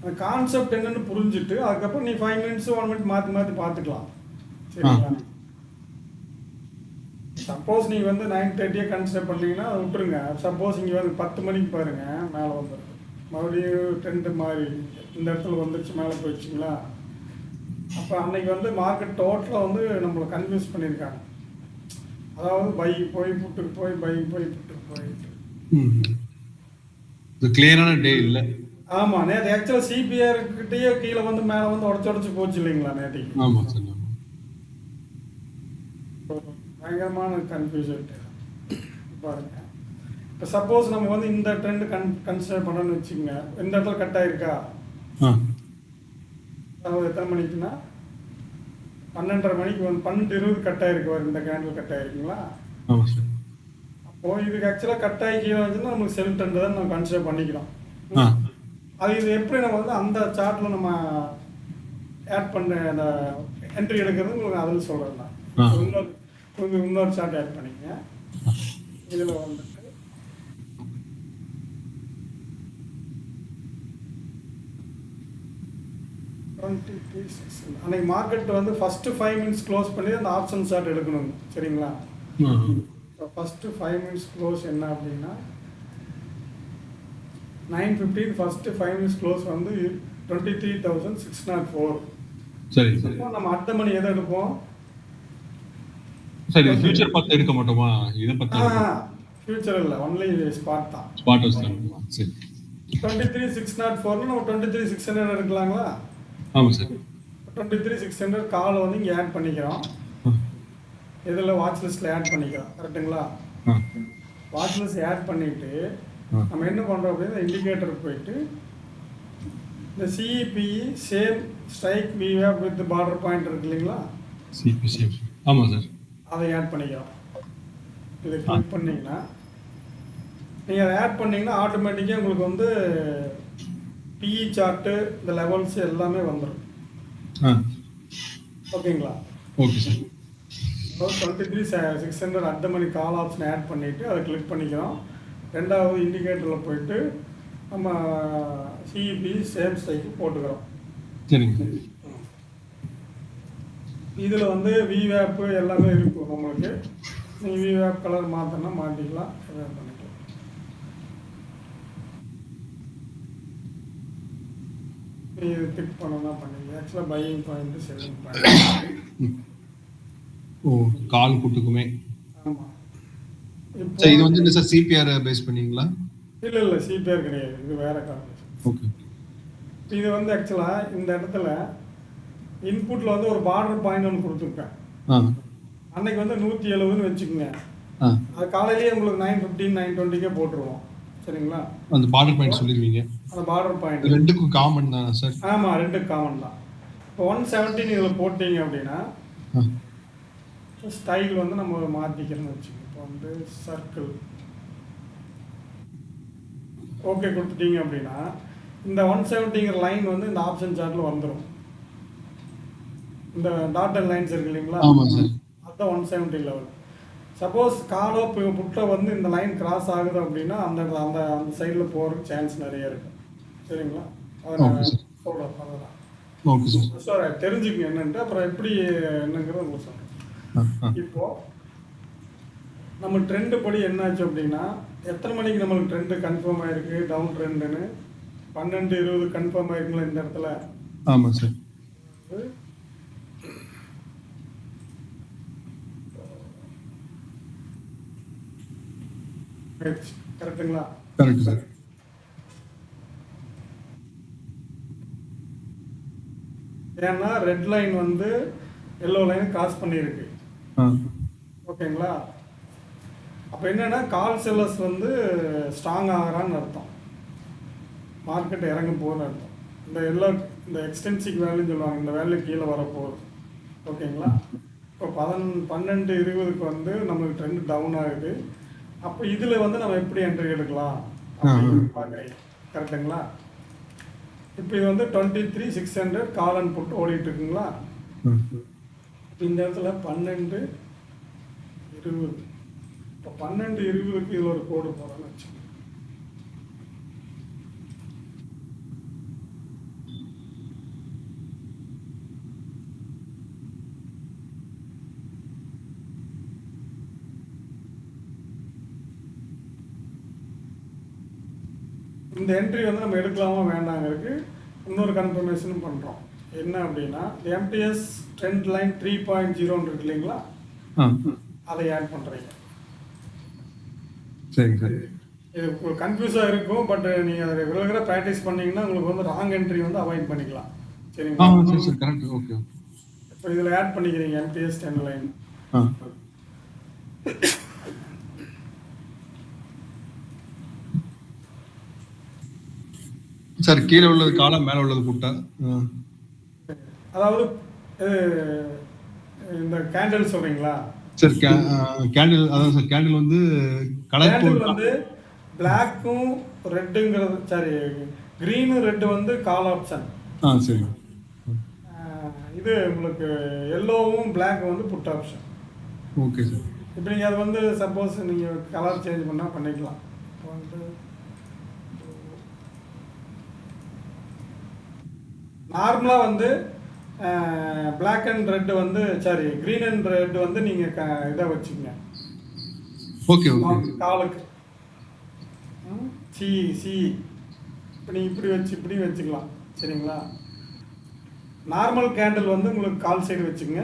S2: அந்த கான்செப்ட் என்னன்னு புரிஞ்சுட்டு அதுக்கப்புறம் நீ 5 மினிட்ஸ் 1 மினிட் மாற்றி மாற்றி பார்த்துக்கலாம். சரிங்களா? சப்போஸ் நீங்கள் வந்து 9:30 கன்சிடர் பண்ணீங்கன்னா அதை விட்டுருங்க. சப்போஸ் இங்கே வந்து 10 மணிக்கு பாருங்கள் மேலே வந்துருக்கு, மறுபடியும் ட்ரெண்டு மாதிரி இந்த இடத்துல வந்துருச்சு, மேலே போயிடுச்சுங்களா? அப்போ அன்னைக்கு வந்து மார்க்கெட் டோட்டலாக வந்து நம்மளை கன்ஃபியூஸ் பண்ணியிருக்காங்க. அதாவது பை போய் புட்டுக்கு போய் பை போய் புட்டுக்கு போயிட்டு
S1: கிளியரான டே இல்லை.
S2: ஆமாம், நேற்று ஆக்சுவலாக சிபிஆர் கிட்டேயே கீழே வந்து மேலே வந்து உடச்சு போச்சு இல்லைங்களா நேற்றுக்கு?
S1: ஆமாம் சார்.
S2: பயங்கரமான கன்ஃபியூஷன் பாருங்க. இப்போ சப்போஸ் நம்ம வந்து இந்த ட்ரெண்ட் கன்சிடர் பண்ணணும்னு வச்சுக்கோங்க. இந்த இடத்துல கட் ஆயிருக்கா? அதாவது எத்தனை மணிக்குன்னா 12:30 மணிக்கு வந்து 12:20 கட் ஆயிருக்கு. வரும் இந்த கேண்டில் கட் ஆயிருக்குங்களா? அப்போ இதுக்கு ஆக்சுவலாக கட் ஆகி கீழே வந்துச்சுன்னா நமக்கு செல் ட்ரெண்ட் தான் நம்ம கன்சிடர் பண்ணிக்கிறோம். அது இது எப்படி நம்ம வந்து அந்த சார்ட்டில் நம்ம ஆட் பண்ண அந்த என்ட்ரி எடுக்கிறது உங்களுக்கு அதில் சொல்கிறேன் நான். இன்னொரு சார்ட் ஆட் பண்ணிக்கங்க. இதில் வந்துட்டு அன்னைக்கு மார்க்கெட் வந்து ஃபஸ்ட்டு 5 மினிட்ஸ் க்ளோஸ் பண்ணி அந்த ஆப்ஷன் சார்ட் எடுக்கணும். சரிங்களா? ஃபஸ்ட்டு 5 மினிட்ஸ் க்ளோஸ் என்ன அப்படின்னா 9:15 ஃபஸ்ட்டு 5 மினிட்ஸ் க்ளோஸ் வந்து 23,604.
S1: சரி.
S2: நம்ம அடுத்த மணி எதை எடுப்போம்?
S1: சரி, ஃபியூச்சர் பார்த்து எடுக்க மாட்டோமா? இத பத்தி
S2: ஃபியூச்சர் இல்ல, ஒன்லி ஸ்பாட் தான்.
S1: ஸ்பாட் தான். சரி.
S2: 23,604 நம்ம 23,600 எடுக்கலாங்களா?
S1: ஆமா சார்.
S2: 23,600 கால் வந்து இங்க ஆட் பண்ணிக்கிறோம். இதுல வாட்ச் லிஸ்ட்ல ஆட் பண்ணிக்கிறோம். கரெக்ட்டுங்களா? வாட்ச் லிஸ்ட் ஆட் பண்ணிட்டு நம்ம என்ன பண்றோம் அப்படின்னா இண்டிகேட்டர் போயிட்டு இந்த சிஇபிஇ சேம் ஸ்ட்ரைக் விவேப் வித் பார்டர் பாயிண்ட் இருக்கு இல்லைங்களா?
S1: CP same. ஆமா சார்.
S2: அதை ஆட் பண்ணிக்கிறோம். இதை கிளிக் பண்ணிங்கன்னா நீங்கள் அதை ஆட் பண்ணிங்கன்னா ஆட்டோமேட்டிக்காக உங்களுக்கு வந்து பிஇ சார்ட்டு இந்த லெவல்ஸ் எல்லாமே வந்துடும். ஓகேங்களா?
S1: Okay sir.
S2: 23,600 அடுத்த மணி கால் ஆப்ஷன் ஆட் பண்ணிவிட்டு அதை கிளிக் பண்ணிக்கிறோம். ரெண்டாவது இண்டிகேட்டரில் போயிட்டு நம்ம சிஇபி சேம் ஸ்ட்ரைக்கு போட்டுக்கிறோம்.
S1: சரிங்க.
S2: இதில் வந்து விவேப்பு எல்லாமே இருக்கும் நம்மளுக்கு. நீங்கள் விவேப் கலர் மாற்றினா மாற்றிக்கலாம், பண்ணிக்கலாம். இது கிளிக் பண்ணணும்னா பண்ணிக்கலாம். ஆக்சுவலாக பையிங் பாயிண்ட் செல்லிங் பாயிண்ட்.
S1: ஓ, கால் புட்டுக்குமே.
S2: ஆமாம்.
S1: இப்போ இது வந்து என்ன சார், சிபிஆர் பேஸ் பண்ணீங்களா?
S2: இல்லை சிபிஆர் கிடையாது, இது வேற கால்குலேஷன்.
S1: ஓகே.
S2: இது வந்து ஆக்சுவலாக இந்த இடத்துல இன்புட்டில் வந்து ஒரு பார்டர் பாயிண்ட் ஒன்று கொடுத்துருக்கேன். அன்னைக்கு வந்து 170ன்னு வச்சுக்கோங்க. அது காலையிலேயே உங்களுக்கு 9:15 9:20 போட்டுருவோம். சரிங்களா?
S1: அந்த பார்டர் பாயிண்ட் சொல்லிடுவீங்க.
S2: அந்த பார்டர் பாயிண்ட்
S1: ரெண்டுக்கும் காமன் தானே சார்?
S2: ஆமாம், ரெண்டுக்கும் காமன் தான். இப்போ 117 இதில் போட்டிங்க அப்படின்னா ஸ்டைல் வந்து நம்ம மாற்றிக்கிறோன்னு வச்சுக்கோங்க. இப்போ வந்து சர்க்கிள் ஓகே கொடுத்துட்டீங்க அப்படின்னா இந்த 170ங்கிற லைன் வந்து இந்த ஆப்ஷன் சார்ட்டில் வந்துடும். இந்த டாட்டட் லைன்ஸ் இருக்கு இல்லைங்களா?
S1: ஆமாம் சார்.
S2: அதுதான் 170 லெவல். சப்போஸ் காலோ புட்டோ வந்து இந்த லைன் கிராஸ் ஆகுது அப்படின்னா அந்த அந்த அந்த சைடில் போகிறதுக்கு சான்ஸ் நிறைய இருக்கும். சரிங்களா? அதை நான் சொல்கிறேன். அதெல்லாம்
S1: ஓகே சார்.
S2: சார் தெரிஞ்சுக்கங்க என்னன்ட்டு, அப்புறம் எப்படி என்னங்கிறது உங்களுக்கு சொல்கிறேன். இப்போ நம்ம ட்ரெண்டு படி என்னாச்சு அப்படின்னா எத்தனை மணிக்கு நம்மளுக்கு ட்ரெண்டு கன்ஃபார்ம் ஆயிருக்கு டவுன் ட்ரெண்டுன்னு? 12:20 கன்ஃபார்ம் ஆயிருக்குங்களா இந்த இடத்துல?
S1: ஆமாம் சார்.
S2: கரெக்டுங்களா?
S1: Correct sir.
S2: ஏன்னா ரெட் லைன் வந்து எல்லோ லைன் கிராஸ் பண்ணியிருக்கு. ஓகேங்களா? அப்போ என்னன்னா கால் செல்லர்ஸ் வந்து ஸ்ட்ராங் ஆகிறான்னு அர்த்தம், மார்க்கெட் இறங்க போகுதுன்னு அர்த்தம். இந்த எக்ஸ்டென்சிக் வேல்யூன்னு சொல்லுவாங்க, இந்த வேல்யூ கீழே வரப்போகுது. ஓகேங்களா? இப்போ 12:20க்கு வந்து நம்மளுக்கு ட்ரெண்ட் டவுன் ஆகுது. அப்போ இதில் வந்து நம்ம எப்படி என்ட்ரி எடுக்கலாம் அப்படின்னு பார்க்குறீங்க. கரெக்டுங்களா? இப்போ இது வந்து 23,600 கால் அண்ட் புட் ஓடிட்டு இருக்குங்களா? இந்த இடத்துல 12:20. இப்போ 12:20க்கு இதில் ஒரு கோடு போகிறோன்னு வச்சுக்கோங்க. இந்த என்ட்ரி வந்து நம்ம எடுக்கலாமா வேண்டாங்கிறதுக்கு இன்னொரு கன்ஃபர்மேஷனும் பண்ணுறோம். என்ன அப்படின்னா எம்டிஎஸ் ட்ரெண்ட் லைன் 3.0 இருக்கு இல்லைங்களா, அதை ஆட் பண்ணுறீங்க.
S1: சரி சரி.
S2: இது கன்ஃபியூஸாக இருக்கும், பட் நீங்கள் அதை ரெகுலராக ப்ராக்டிஸ் பண்ணீங்கன்னா உங்களுக்கு வந்து ராங் என்ட்ரி வந்து அவாய்ட் பண்ணிக்கலாம். சரிங்களா?
S1: சரி சரி, கரெக்ட். ஓகே.
S2: இப்போ இதில் ஆட் பண்ணிக்கிறீங்க எம்டிஎஸ் ட்ரெண்ட் லைன்.
S1: சார் கீழே உள்ளது காலா, மேலே உள்ளது புட்டா?
S2: அதாவது இந்த கேண்டில் சொல்றீங்களா
S1: சார்? கேண்டில், அதான் சார் கேண்டில் வந்து கலர்
S2: கேண்டில் வந்து பிளாக்கும் ரெட்டுங்கிறது, சாரி கிரீனு ரெட்டு வந்து கால் ஆப்ஷன்.
S1: சரி.
S2: இது உங்களுக்கு எல்லோவும் பிளாக் வந்து புட் ஆப்ஷன்.
S1: Okay sir.
S2: இப்போ நீங்கள் அது வந்து சப்போஸ் நீங்கள் கலர் சேஞ்ச் பண்ணால் பண்ணிக்கலாம். வந்து நார்மலாக வந்து பிளாக் அண்ட் ரெட் வந்து, சாரி க்ரீன் அண்ட் ரெட் வந்து நீங்கள் இதை வச்சுக்கங்க.
S1: Okay okay.
S2: காலுக்கு சி சி இப்போ நீங்கள் இப்படி வச்சு இப்படி வச்சுக்கலாம். சரிங்களா? நார்மல் கேண்டில் வந்து உங்களுக்கு கால் சைடு வச்சுங்க.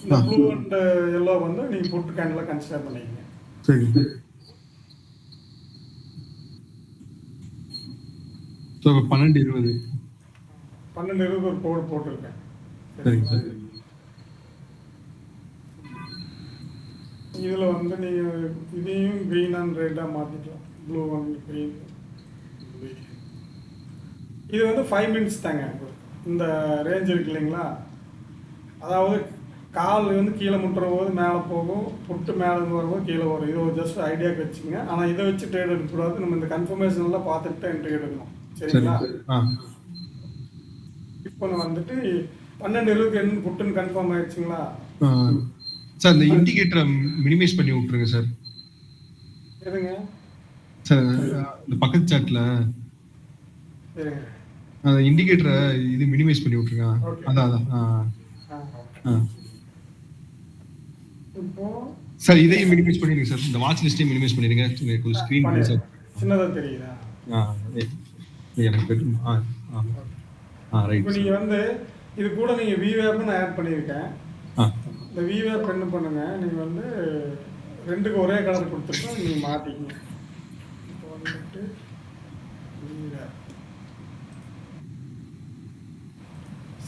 S2: இந்த ப்ளூ அண்ட் எல்லோ வந்து நீங்கள் புட் கேண்டில் கன்சிடர் பண்ணிக்கங்க.
S1: சரி. ஸோ 12:20
S2: ஒரு கோடு போட்டிருக்கேன்.
S1: சரிங்க சார்.
S2: இதில் வந்து நீங்கள் இதையும் க்ரீன் அண்ட் ரெட்டாக மாற்றிக்கலாம். Blue and green. இது வந்து 5 மினிட்ஸ் தாங்க. இந்த ரேஞ்ச் இருக்கு இல்லைங்களா, அதாவது கால் வந்து கீழே முட்டுற போது மேலே போகும், புட்டு மேலே இருந்து வரும்போது கீழே வரும். இது ஒரு ஜஸ்ட் ஐடியாவுக்கு வச்சுக்கோங்க. ஆனால் இதை வச்சு ட்ரேட் எடுக்கக்கூடாது. நம்ம இந்த கன்ஃபர்மேஷன் எல்லாம் பார்த்துட்டு தான் என்ட்ரி எடுக்கணும். சரிங்களா? இப்போ நான் வந்துட்டு 12:20 என்ன புட்டுன்னு கன்ஃபார்ம் ஆயிடுச்சுங்களா?
S1: சார் இந்த இண்டிகேட்டரை மினிமைஸ் பண்ணி விட்டுருங்க சார்.
S2: எதுங்க
S1: சார்? இந்த பக்கத்து சாட்ல அந்த இண்டிகேட்டரை இது மினிமைஸ் பண்ணி விட்டுருங்க. அதான்
S2: இப்போ
S1: சார் இதையும் மினிமைஸ் பண்ணிடுங்க சார். இந்த வாட்ச் லிஸ்டையும் மினிமைஸ் பண்ணிடுங்க. கொஞ்சம் ஸ்க்ரீன் சார்
S2: சின்னதாக தெரியுதா?
S1: எனக்கு ரைட்.
S2: இப்போ நீங்கள் வந்து இது கூட நீங்கள் விவேப்னு நான் ஆட் பண்ணியிருக்கேன். இந்த விவேப் என்ன பண்ணுங்க, நீங்கள் வந்து ரெண்டுக்கு ஒரே கலர் கொடுத்துருக்கோம், நீங்கள் மாற்றிக்கங்க. இப்போ வந்துட்டு விவேப்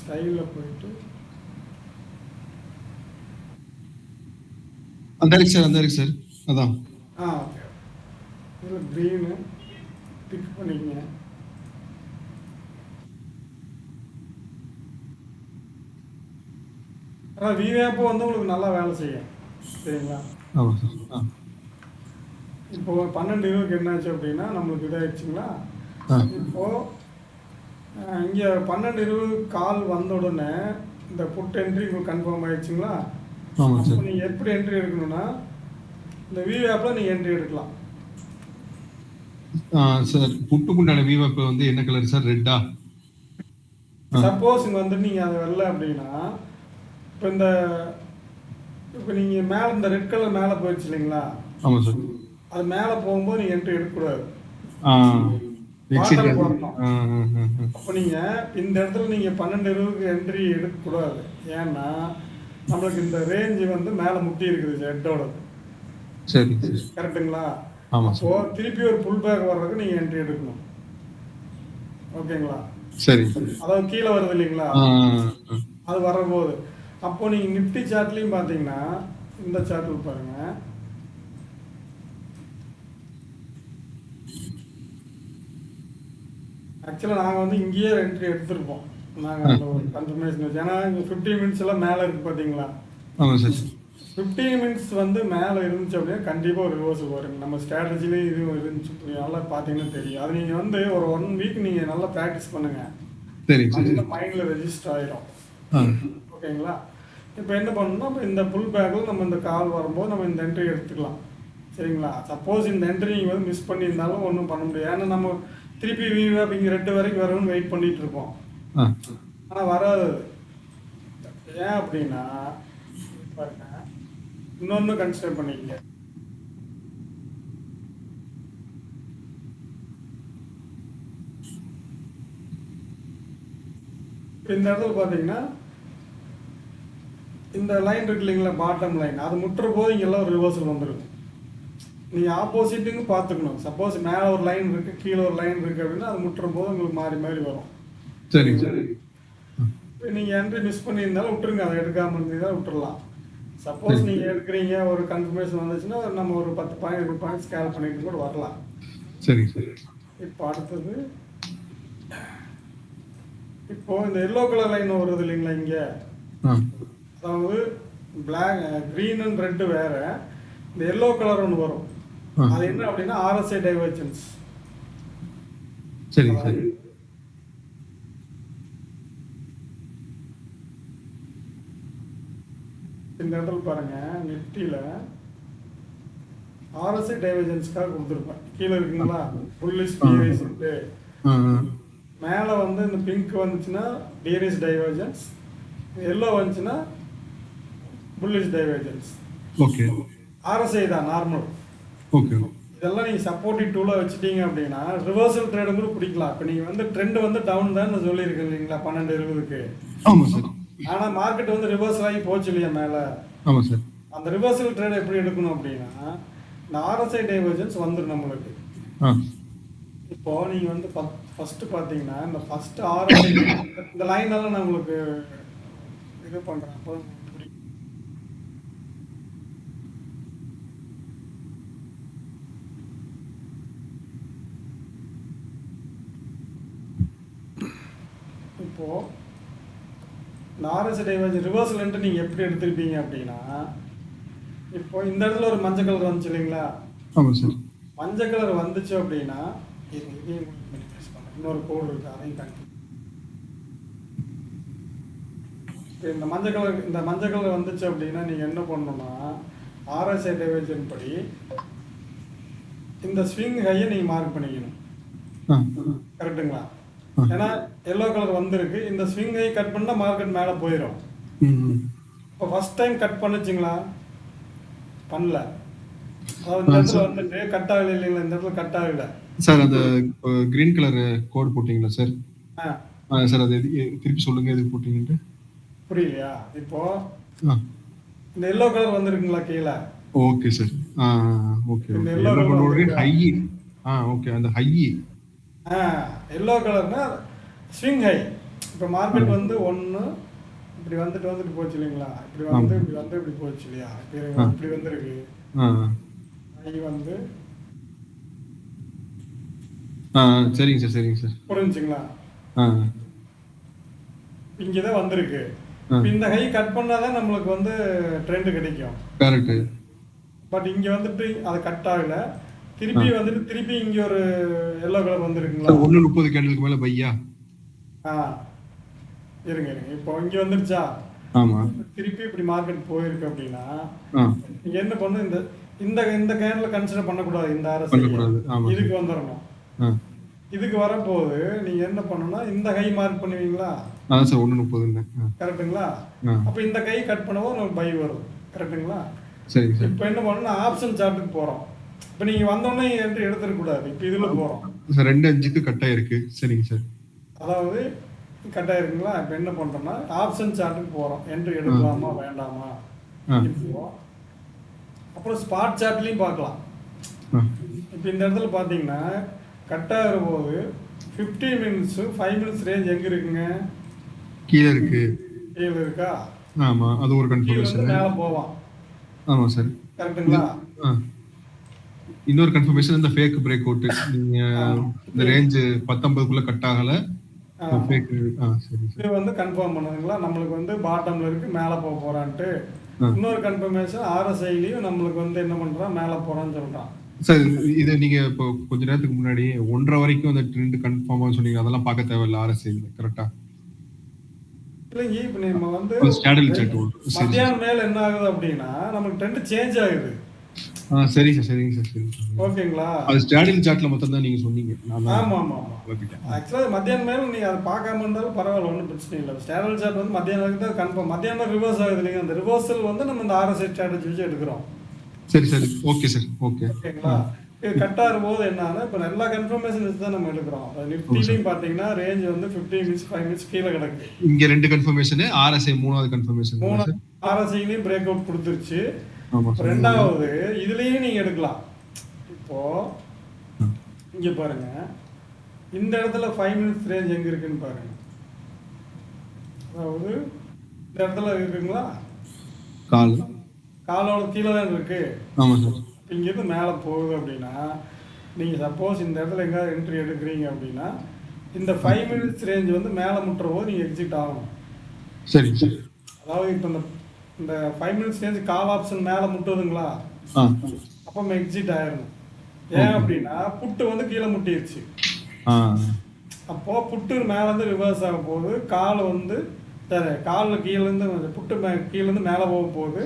S2: ஸ்டைலில் போயிட்டு
S1: அந்த இருக்கு சார், அந்த இருக்கு சார். அதான்
S2: ஓகே. இதில் க்ரீனு பிக் பண்ணிக்கங்க. ஆனால் விவேப்போ வந்து உங்களுக்கு நல்லா வேலை செய்யும். சரிங்களா?
S1: ஆமாம் சார்.
S2: இப்போ 12:20 என்னாச்சு அப்படின்னா நம்மளுக்கு இதாகிடுச்சுங்களா. இப்போது இங்கே 12:20 கால் வந்த உடனே இந்த புட் என்ட்ரி உங்களுக்கு கன்ஃபார்ம் ஆயிடுச்சுங்களா.
S1: ஆமாம் சார்.
S2: நீங்கள் எப்படி என்ட்ரி எடுக்கணும்னா இந்த விவேப்பில் நீங்கள் என்ட்ரி எடுக்கலாம்.
S1: சார் புட்டுக்குண்டான விவேப் வந்து என்ன கலர் சார்? ரெட்டா?
S2: சப்போஸ் இங்கே வந்து நீங்கள் அதை வரல அப்படின்னா இப்போ நீங்கள் மேலே இந்த ரெட் கலர் மேலே போயிடுச்சு இல்லைங்களா.
S1: ஆமாம் சார்.
S2: அது மேலே போகும்போது நீங்கள் என்ட்ரி எடுக்கக்கூடாது. அப்போ நீங்கள் இந்த இடத்துல நீங்கள் 12:20 என்ட்ரி எடுக்கக்கூடாது. ஏன்னா நம்மளுக்கு இந்த ரேஞ்சு வந்து மேலே முட்டி இருக்குது ஹெட்டோட.
S1: சரி.
S2: கரெக்டுங்களா?
S1: ஆமாம்
S2: ஸோ திருப்பி ஒரு புல் பேக் வர்றதுக்கு நீங்கள் என்ட்ரி எடுக்கணும். ஓகேங்களா?
S1: சரி.
S2: அதாவது கீழே வருது இல்லைங்களா, அது வரும்போது அப்போ நீங்கள் நிஃப்டி சார்ட்லையும் பார்த்தீங்கன்னா இந்த சார்ட்டில் பாருங்க, ஆக்சுவலாக நாங்கள் வந்து இங்கேயே என்ட்ரி எடுத்துருப்போம். நாங்கள் அந்த ஒரு கன்ஃபர்மேஷன் வச்சு, ஏன்னா இங்கே 15 மினிட்ஸ் எல்லாம் மேலே இருக்குது பார்த்தீங்களா.
S1: ஆமாம் சார்.
S2: 15 மினிட்ஸ் வந்து மேலே இருந்துச்சு அப்படின்னா கண்டிப்பாக ஒரு ரிவர்சல் வருங்க. நம்ம ஸ்ட்ராட்டஜிலேயும் இதுவும் இருந்துச்சு நல்லா பார்த்தீங்கன்னா தெரியும். அது நீங்கள் வந்து ஒரு 1 வீக் நீங்கள் நல்லா ப்ராக்டிஸ் பண்ணுங்கள்.
S1: சரிங்க சார்.
S2: நல்ல மைண்டில் ரெஜிஸ்டர் ஆயிரும்.
S1: ஆ
S2: ஓகேங்களா? இப்போ என்ன பண்ணணும்னா, இப்போ இந்த புல் பேக்கில் நம்ம இந்த கால் வரும்போது நம்ம இந்த என்ட்ரி எடுத்துக்கலாம். சரிங்களா? சப்போஸ் இந்த என்ட்ரி நீங்கள் வந்து மிஸ் பண்ணியிருந்தாலும் ஒன்றும் பண்ண முடியாது. ஏன்னா நம்ம திருப்பி விவேப் இங்கே 2 வரைக்கும் வரும்னு வெயிட் பண்ணிட்டு இருப்போம்.
S1: ஆ
S2: ஆனால் வராது. ஏன் அப்படின்னா பாருங்க, இன்னொன்று கன்சிடர் பண்ணிக்கங்க. இந்த இடத்துல பார்த்தீங்கன்னா இந்த லைன் இருக்கு இல்லைங்களா, பாட்டம் லைன், அது முட்டுற போது இங்கெல்லாம் ஒரு ரிவர்சல் வந்துடும். நீங்கள் ஆப்போசிட்டுங்க பார்த்துக்கணும். சப்போஸ் மேலே ஒரு லைன் இருக்குது, கீழே ஒரு லைன் இருக்குது அப்படின்னா அது முட்டுற போது உங்களுக்கு மாறி மாறி வரும்.
S1: சரிங்க சார்.
S2: நீங்கள் என்ட்ரி மிஸ் பண்ணியிருந்தாலும் விட்டுருங்க, அதை எடுக்காமல் இருந்தீங்கன்னா விட்டுறலாம். சப்போஸ் நீங்கள் எடுக்கிறீங்க, ஒரு கன்ஃபர்மேஷன் வந்துச்சுன்னா நம்ம ஒரு 10 பாயிண்ட் 20 பாயிண்ட் ஸ்கேல் பண்ணிட்டு கூட வரலாம்.
S1: சரிங்க சார்.
S2: இப்போ அடுத்தது, இப்போ இந்த எல்லோ கலர் லைன் வருது இல்லைங்களா இங்கே, அதாவது பிளாக் க்ரீன் அண்ட் ரெட்டு வேற, இந்த எல்லோ கலர் ஒன்று வரும். அது என்ன அப்படின்னா RSI டைவர்ஜென்ஸ்.
S1: சரிங்க சார்.
S2: இந்த இடத்துல பாருங்க, நெட்டியில் RSI டைவர்ஜென்ஸ்க்காக கொடுத்துருப்பேன். கீழே இருக்குங்களா, புல்லிஷ் பியரிஷ். மேலே வந்து இந்த பிங்க் வந்துச்சுன்னா பியரிஷ் டைவர்ஜென்ஸ், எல்லோ வந்துச்சுன்னா புல்லிஷ் டைவர்ஜென்ஸ்.
S1: ஓகே.
S2: RSI தான் நார்மல்.
S1: ஓகே.
S2: இதெல்லாம் நீங்கள் சப்போர்ட்டிவ் டூலாக வச்சுட்டீங்க அப்படின்னா ரிவர்சல் ட்ரேடும் கூட பிடிக்கலாம். இப்போ நீங்கள் வந்து ட்ரெண்ட் வந்து டவுன் தான் நான் சொல்லியிருக்கேன் இல்லைங்களா 12:20க்கு.
S1: ஆமாம் சார்.
S2: ஆனால் மார்க்கெட் வந்து ரிவர்சல் ஆகி போச்சு இல்லையா மேலே.
S1: ஆமாம் சார்.
S2: அந்த ரிவர்சல் ட்ரேட் எப்படி எடுக்கணும் அப்படின்னா, இந்த RSI டைவர்ஜென்ஸ் வந்துடும் நம்மளுக்கு. இப்போ நீங்கள் வந்து ஃபஸ்ட்டு பார்த்தீங்கன்னா இந்த ஃபஸ்ட்டு RSI இந்த லைனெல்லாம் நான் உங்களுக்கு இது பண்ணுறேன். அப்போ இப்போது இந்த RSI டைவர்ஜென்ஸ் ரிவர்சல்ன்ட்டு நீங்கள் எப்படி எடுத்துருப்பீங்க அப்படின்னா, இப்போ இந்த இடத்துல ஒரு மஞ்சள் கலர் வந்துச்சு இல்லைங்களா.
S1: ஆமாம் சார்.
S2: மஞ்சள் கலர் வந்துச்சு அப்படின்னா இன்னொரு கோடு இருக்கு, அதையும் கண்டிப்பாக இந்த மஞ்சள் கலர் வந்துச்சு அப்படின்னா நீங்கள் என்ன பண்ணணும்னா RSI டைவர்ஜென்ஸ் படி இந்த ஸ்விங் ஹையை நீங்கள் மார்க் பண்ணிக்கணும். கரெக்டுங்களா? ஏன்னா எல்லோ கலர் வந்திருக்கு, இந்த ஸ்விங் ஹை கட் பண்ணால் மார்க்கெட் மேலே போயிடும். இப்போ ஃபர்ஸ்ட் டைம் கட் பண்ணுச்சுங்களா, பண்ணல. அதாவது இந்த இடத்துல வந்துட்டு கட் ஆகலை இல்லைங்களா, இந்த இடத்துல கட் ஆகலை
S1: சார். அந்த கிரீன் கலர் கோட் போட்டீங்களா சார்? சார் அது திருப்பி சொல்லுங்க, எதுக்கு போட்டீங்கன்ட்டு.
S2: புரியலையா? இப்போ இந்த எல்லோ கலர் வந்திருக்குங்களா கீழே.
S1: Okay sir. ஓகே.
S2: இந்த எல்லோ கலர்
S1: ஹை. ஓகே. அந்த ஹை
S2: எல்லோ கலர்னா ஸ்விங் ஹை. இப்போ மார்க்கெட் வந்து ஒன்று இப்படி வந்துட்டு போச்சு இல்லைங்களா, இப்படி வந்து இப்படி போச்சு இல்லையா, இப்படி வந்துருக்கு. ஹை வந்து
S1: சரிங்க சார். சரிங்க சார்.
S2: புரிஞ்சுங்களா? இங்கே தான் வந்திருக்கு. இந்த ஹை கட் பண்ணாதான் நம்மளுக்கு வந்து ட்ரெண்ட் கிடைக்கும்.
S1: கரெக்ட்.
S2: பட் இங்கே வந்துட்டு அது கட் ஆகல, திருப்பி வந்துட்டு திருப்பி இங்கே ஒரு எல்லோ கலர் வந்துருக்குங்களா.
S1: 1:30 கேண்டலுக்கு மேலே பையா.
S2: இருங்க இப்போ இங்கே வந்துருச்சா.
S1: ஆமாம்.
S2: திருப்பி இப்படி மார்க்கெட் போயிருக்கு அப்படின்னா நீங்க என்ன பண்ணணும், இந்த இந்த இந்த கேண்டில் கன்சிடர் பண்ணக்கூடாது. இந்த RSI இதுக்கு வந்துடணும். இதுக்கு வரப்போது நீங்க என்ன பண்ணணும்னா இந்த ஹை மார்க் பண்ணுவீங்களா.
S1: அதான் சார் 1:30.
S2: கரெக்டுங்களா? அப்போ இந்த கை கட் பண்ணவும் நமக்கு பை வரும். கரெக்டுங்களா?
S1: சரிங்க சார்.
S2: இப்போ என்ன பண்ணணும்னா ஆப்ஷன் சார்ட்டுக்கு போகிறோம். இப்போ நீங்கள் வந்தோடனே என்ட்ரி எடுத்துடக்கூடாது. இப்போ இதில் போகிறோம்
S1: சார். 2:05க்கு கட் ஆயிருக்கு. சரிங்க சார்.
S2: அதாவது கட் ஆயிருக்குங்களா. இப்போ என்ன பண்ணுறோம்னா ஆப்ஷன் சார்ட்டுக்கு போகிறோம். என்ட்ரி எடுக்கலாமா வேண்டாமா. இப்போ அப்புறம் ஸ்பாட் சார்ட்லையும் பார்க்கலாம். இப்போ இந்த இடத்துல பார்த்தீங்கன்னா கட் ஆகிற போது 15 மினிட்ஸ் 5 மினிட்ஸ் ரேஞ்ச் எங்கே இருக்குங்க,
S1: கீழே இருக்கு.
S2: கீழே இருக்கா.
S1: ஆமாம். அது ஒரு கன்ஃபர்மேஷன்.
S2: மேலே போவான்.
S1: ஆமாம் சார்.
S2: கரெக்டுங்களா?
S1: இன்னொரு கன்ஃபர்மேஷன் இந்த ஃபேக் பிரேக் அவுட். நீங்க இந்த ரேஞ்ச் 19க்குள்ள கட் ஆகல. ஃபேக். சரி.
S2: இது வந்து கன்ஃபார்ம் பண்ணுதுங்களா, நம்மளுக்கு வந்து பாட்டம்ல இருக்கு மேலே போக போறான்ட்டு. இன்னொரு கன்ஃபர்மேஷன் RSIலையும் நம்மளுக்கு வந்து என்ன பண்றான், மேல போறான்னு சொல்றான்.
S1: சார் இது நீங்க இப்போ கொஞ்ச நேரத்துக்கு முன்னாடி 1:30 வரைக்கும் அந்த ட்ரெண்ட் கன்ஃபார்மா சொன்னீங்க. அதெல்லாம் பார்க்க தேவையில்ல RSI கரெக்டா?
S2: இல்லைங்க, இப்ப நம்ம வந்து
S1: ஸ்டாடில் சார்ட். சரி
S2: மத்தியானம் மேல என்ன ஆகுது அப்படின்னா நமக்கு ட்ரெண்ட் சேஞ்ச் ஆகுது.
S1: சரிங்க சார், சரிங்க சார், சரிங்க சார்.
S2: ஓகேங்களா?
S1: அது ஸ்டாடில் சார்ட்ல மட்டும் தான் நீங்க சொன்னீங்க.
S2: ஆமா ஆமா ஆமா. ஆக்சுவலா மத்தியானம் மேல நீங்க அதை பார்க்காம இருந்தாலும் பரவாயில்ல, ஒன்றும் பிரச்சனை இல்லை. ஸ்டாடில் சார்ட் வந்து மத்தியானம் வரைக்கும் தான் கன்ஃபார்ம். மத்தியானம் ரிவர்ஸ் ஆகுது இல்லைங்க, அந்த ரிவர்சல் வந்து நம்ம இந்த RSI ஸ்ட்ராட்டஜி வச்சு எடுக்கிறோம்.
S1: சரி சரி, ஓகே சார், ஓகே.
S2: ஓகேங்களா? இது கட் ஆகும்போது என்னன்னா இப்போ எல்லா கன்ஃபர்மேஷன் வச்சு தான் நம்ம எடுக்கிறோம். நிஃப்டிலையும் பார்த்தீங்கன்னா ரேஞ்ச் வந்து 15 மினிட்ஸ் 5 மினிட்ஸ் கீழே கிடக்கு.
S1: இங்க 2 கன்ஃபர்மேஷன், RSI 3வது கன்ஃபர்மேஷன்.
S2: 3 RSIலையும் பிரேக் அவுட் கொடுத்துருச்சு.
S1: ஆமா சார்.
S2: ரெண்டாவது இதுலயும் நீங்க எடுக்கலாம். இப்போ இங்க பாருங்க, இந்த இடத்துல 5 மினிட்ஸ் ரேஞ்ச் எங்க இருக்குன்னு பாருங்க. அதாவது இந்த இடத்துல இருக்குங்களா, காலோட கீழே தான் இருக்கு.
S1: ஆமா சார்.
S2: இங்கிருந்து மேலே போகுது அப்படின்னா நீங்க சப்போஸ் இந்த இடத்துல எங்கேயாவது என்ட்ரி எடுக்கிறீங்க அப்படின்னா இந்த 5 மினிட்ஸ் ரேஞ்ச் வந்து மேலே முட்டுற போது நீங்க எக்ஸிட் ஆகணும்.
S1: சரி சார்.
S2: அதாவது இப்போ இந்த 5 மினிட்ஸ் ரேஞ்ச் கால் ஆப்ஷன் மேலே முட்டுதுங்களா, அப்போ எக்ஸிட் ஆயிடணும். ஏன் அப்படின்னா புட்டு வந்து கீழே முட்டிடுச்சு. அப்போ புட்டு மேல இருந்து ரிவர்ஸ் ஆக போகுது, கால் வந்து காலில் கீழே இருந்து புட்டு கீழே இருந்து மேலே போக போகுது,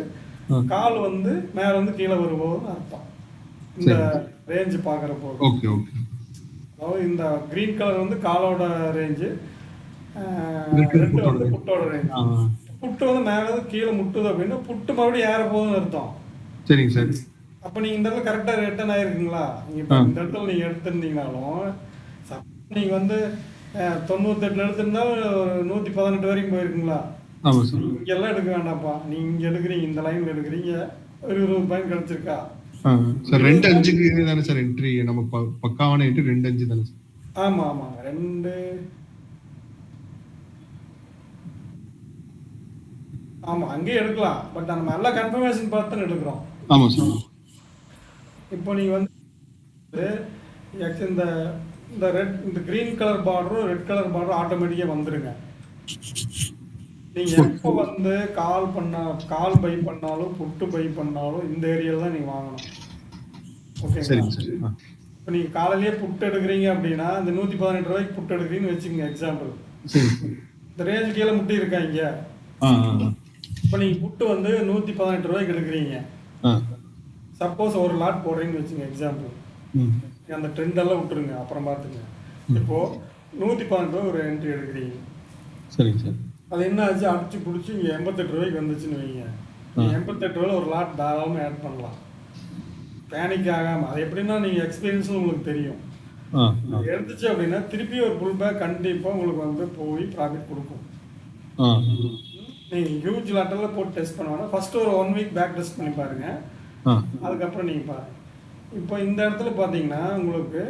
S2: கால் வந்து மேல இருந்து கீழே வரும்போதுன்னு அர்த்தம் இந்த ரேஞ்ச் பாக்குற போது.
S1: Okay okay.
S2: அதாவது இந்த கிரீன் கலர் வந்து காலோட ரேஞ்சு, ரெட் வந்து புட்டோட ரேஞ்ச். புட்டு வந்து மேல இருந்து கீழே முட்டுது அப்படின்னா புட்டு மறுபடியும் ஏற போகுதுன்னு அர்த்தம்.
S1: சரிங்க சார்.
S2: அப்ப நீங்க இந்த இடத்துல கரெக்டா ரிட்டர்ன் ஆயிருக்குங்களா, நீங்க இந்த இடத்துல நீங்க எடுத்திருந்தீங்கனாலும் நீங்க வந்து 98 எடுத்திருந்தாலும் 118 வரைக்கும் போயிருக்குங்களா. இங்க எல்லாம் எடுக்க வேண்டாம்ப்பா, நீங்க இங்க எடுக்கிறீங்க, இந்த லைன்ல எடுக்கிறீங்க, ஒரு 20 பாயிண்ட் கிடைச்சிருக்கா
S1: சார். 2.5க்கு தானே சார் என்ட்ரி, நம்ம பக்காவான என்ட்ரி 2.5 தானே சார்?
S2: ஆமா ஆமாங்க, 2 ஆமா அங்கேயே எடுக்கலாம். பட் நம்ம எல்லா கன்ஃபர்மேஷன் பார்த்து தான் எடுக்கிறோம்.
S1: ஆமா சார்.
S2: இப்போ நீங்க வந்து இந்த ரெட் இந்த கிரீன் கலர் பார்டரும் ரெட் கலர் பார்டரும் ஆட்டோமேட்டிக்கா வந்துருங்க. நீங்க எப்போ வந்து கால் பை பண்ணாலும் புட்டு பை பண்ணாலும் இந்த ஏரியால தான் நீங்க வாங்கணும். ஓகேங்களா? இப்போ நீங்க காலையிலேயே புட்டு எடுக்கிறீங்க அப்படின்னா இந்த 118 ரூபாய்க்கு புட்டு எடுக்கிறீங்கன்னு வச்சுக்கோங்க எக்ஸாம்பிள். இந்த ரேஞ்ச் கீழே முட்டி இருக்காங்க. இப்போ நீங்க புட்டு வந்து 118 ரூபாய்க்கு எடுக்கிறீங்க, சப்போஸ் ஒரு லாட் போடுறீங்கன்னு வச்சுங்க எக்ஸாம்பிள். அந்த ட்ரெண்ட் எல்லாம் விட்டுருங்க, அப்புறம் பார்த்துங்க. இப்போ 118 ரூபாய் ஒரு என்ட்ரி எடுக்கிறீங்க.
S1: சரிங்க சார்.
S2: அது என்ன ஆச்சு, அடிச்சு பிடிச்சி இங்கே 88 ரூபாய்க்கு வந்துச்சுன்னு வைங்க. 88 ரூபாயில் ஒரு லாட் தாராளமாக ஆட் பண்ணலாம், பேனிக் ஆகாமல். அது எப்படின்னா நீங்கள் எக்ஸ்பீரியன்ஸும் உங்களுக்கு தெரியும். எடுத்துச்சு அப்படின்னா திருப்பி ஒரு புல் பேக் கண்டிப்பாக உங்களுக்கு வந்து போய் ப்ராஃபிட் கொடுக்கும். நீங்கள் ஹியூஜ் லாட்டெல்லாம் போட்டு டெஸ்ட் பண்ணுவாங்க. ஃபர்ஸ்ட் ஒரு 1 வீக் பேக் டெஸ்ட் பண்ணி பாருங்க, அதுக்கப்புறம் நீங்கள் பாருங்க. இப்போ இந்த இடத்துல பார்த்தீங்கன்னா உங்களுக்கு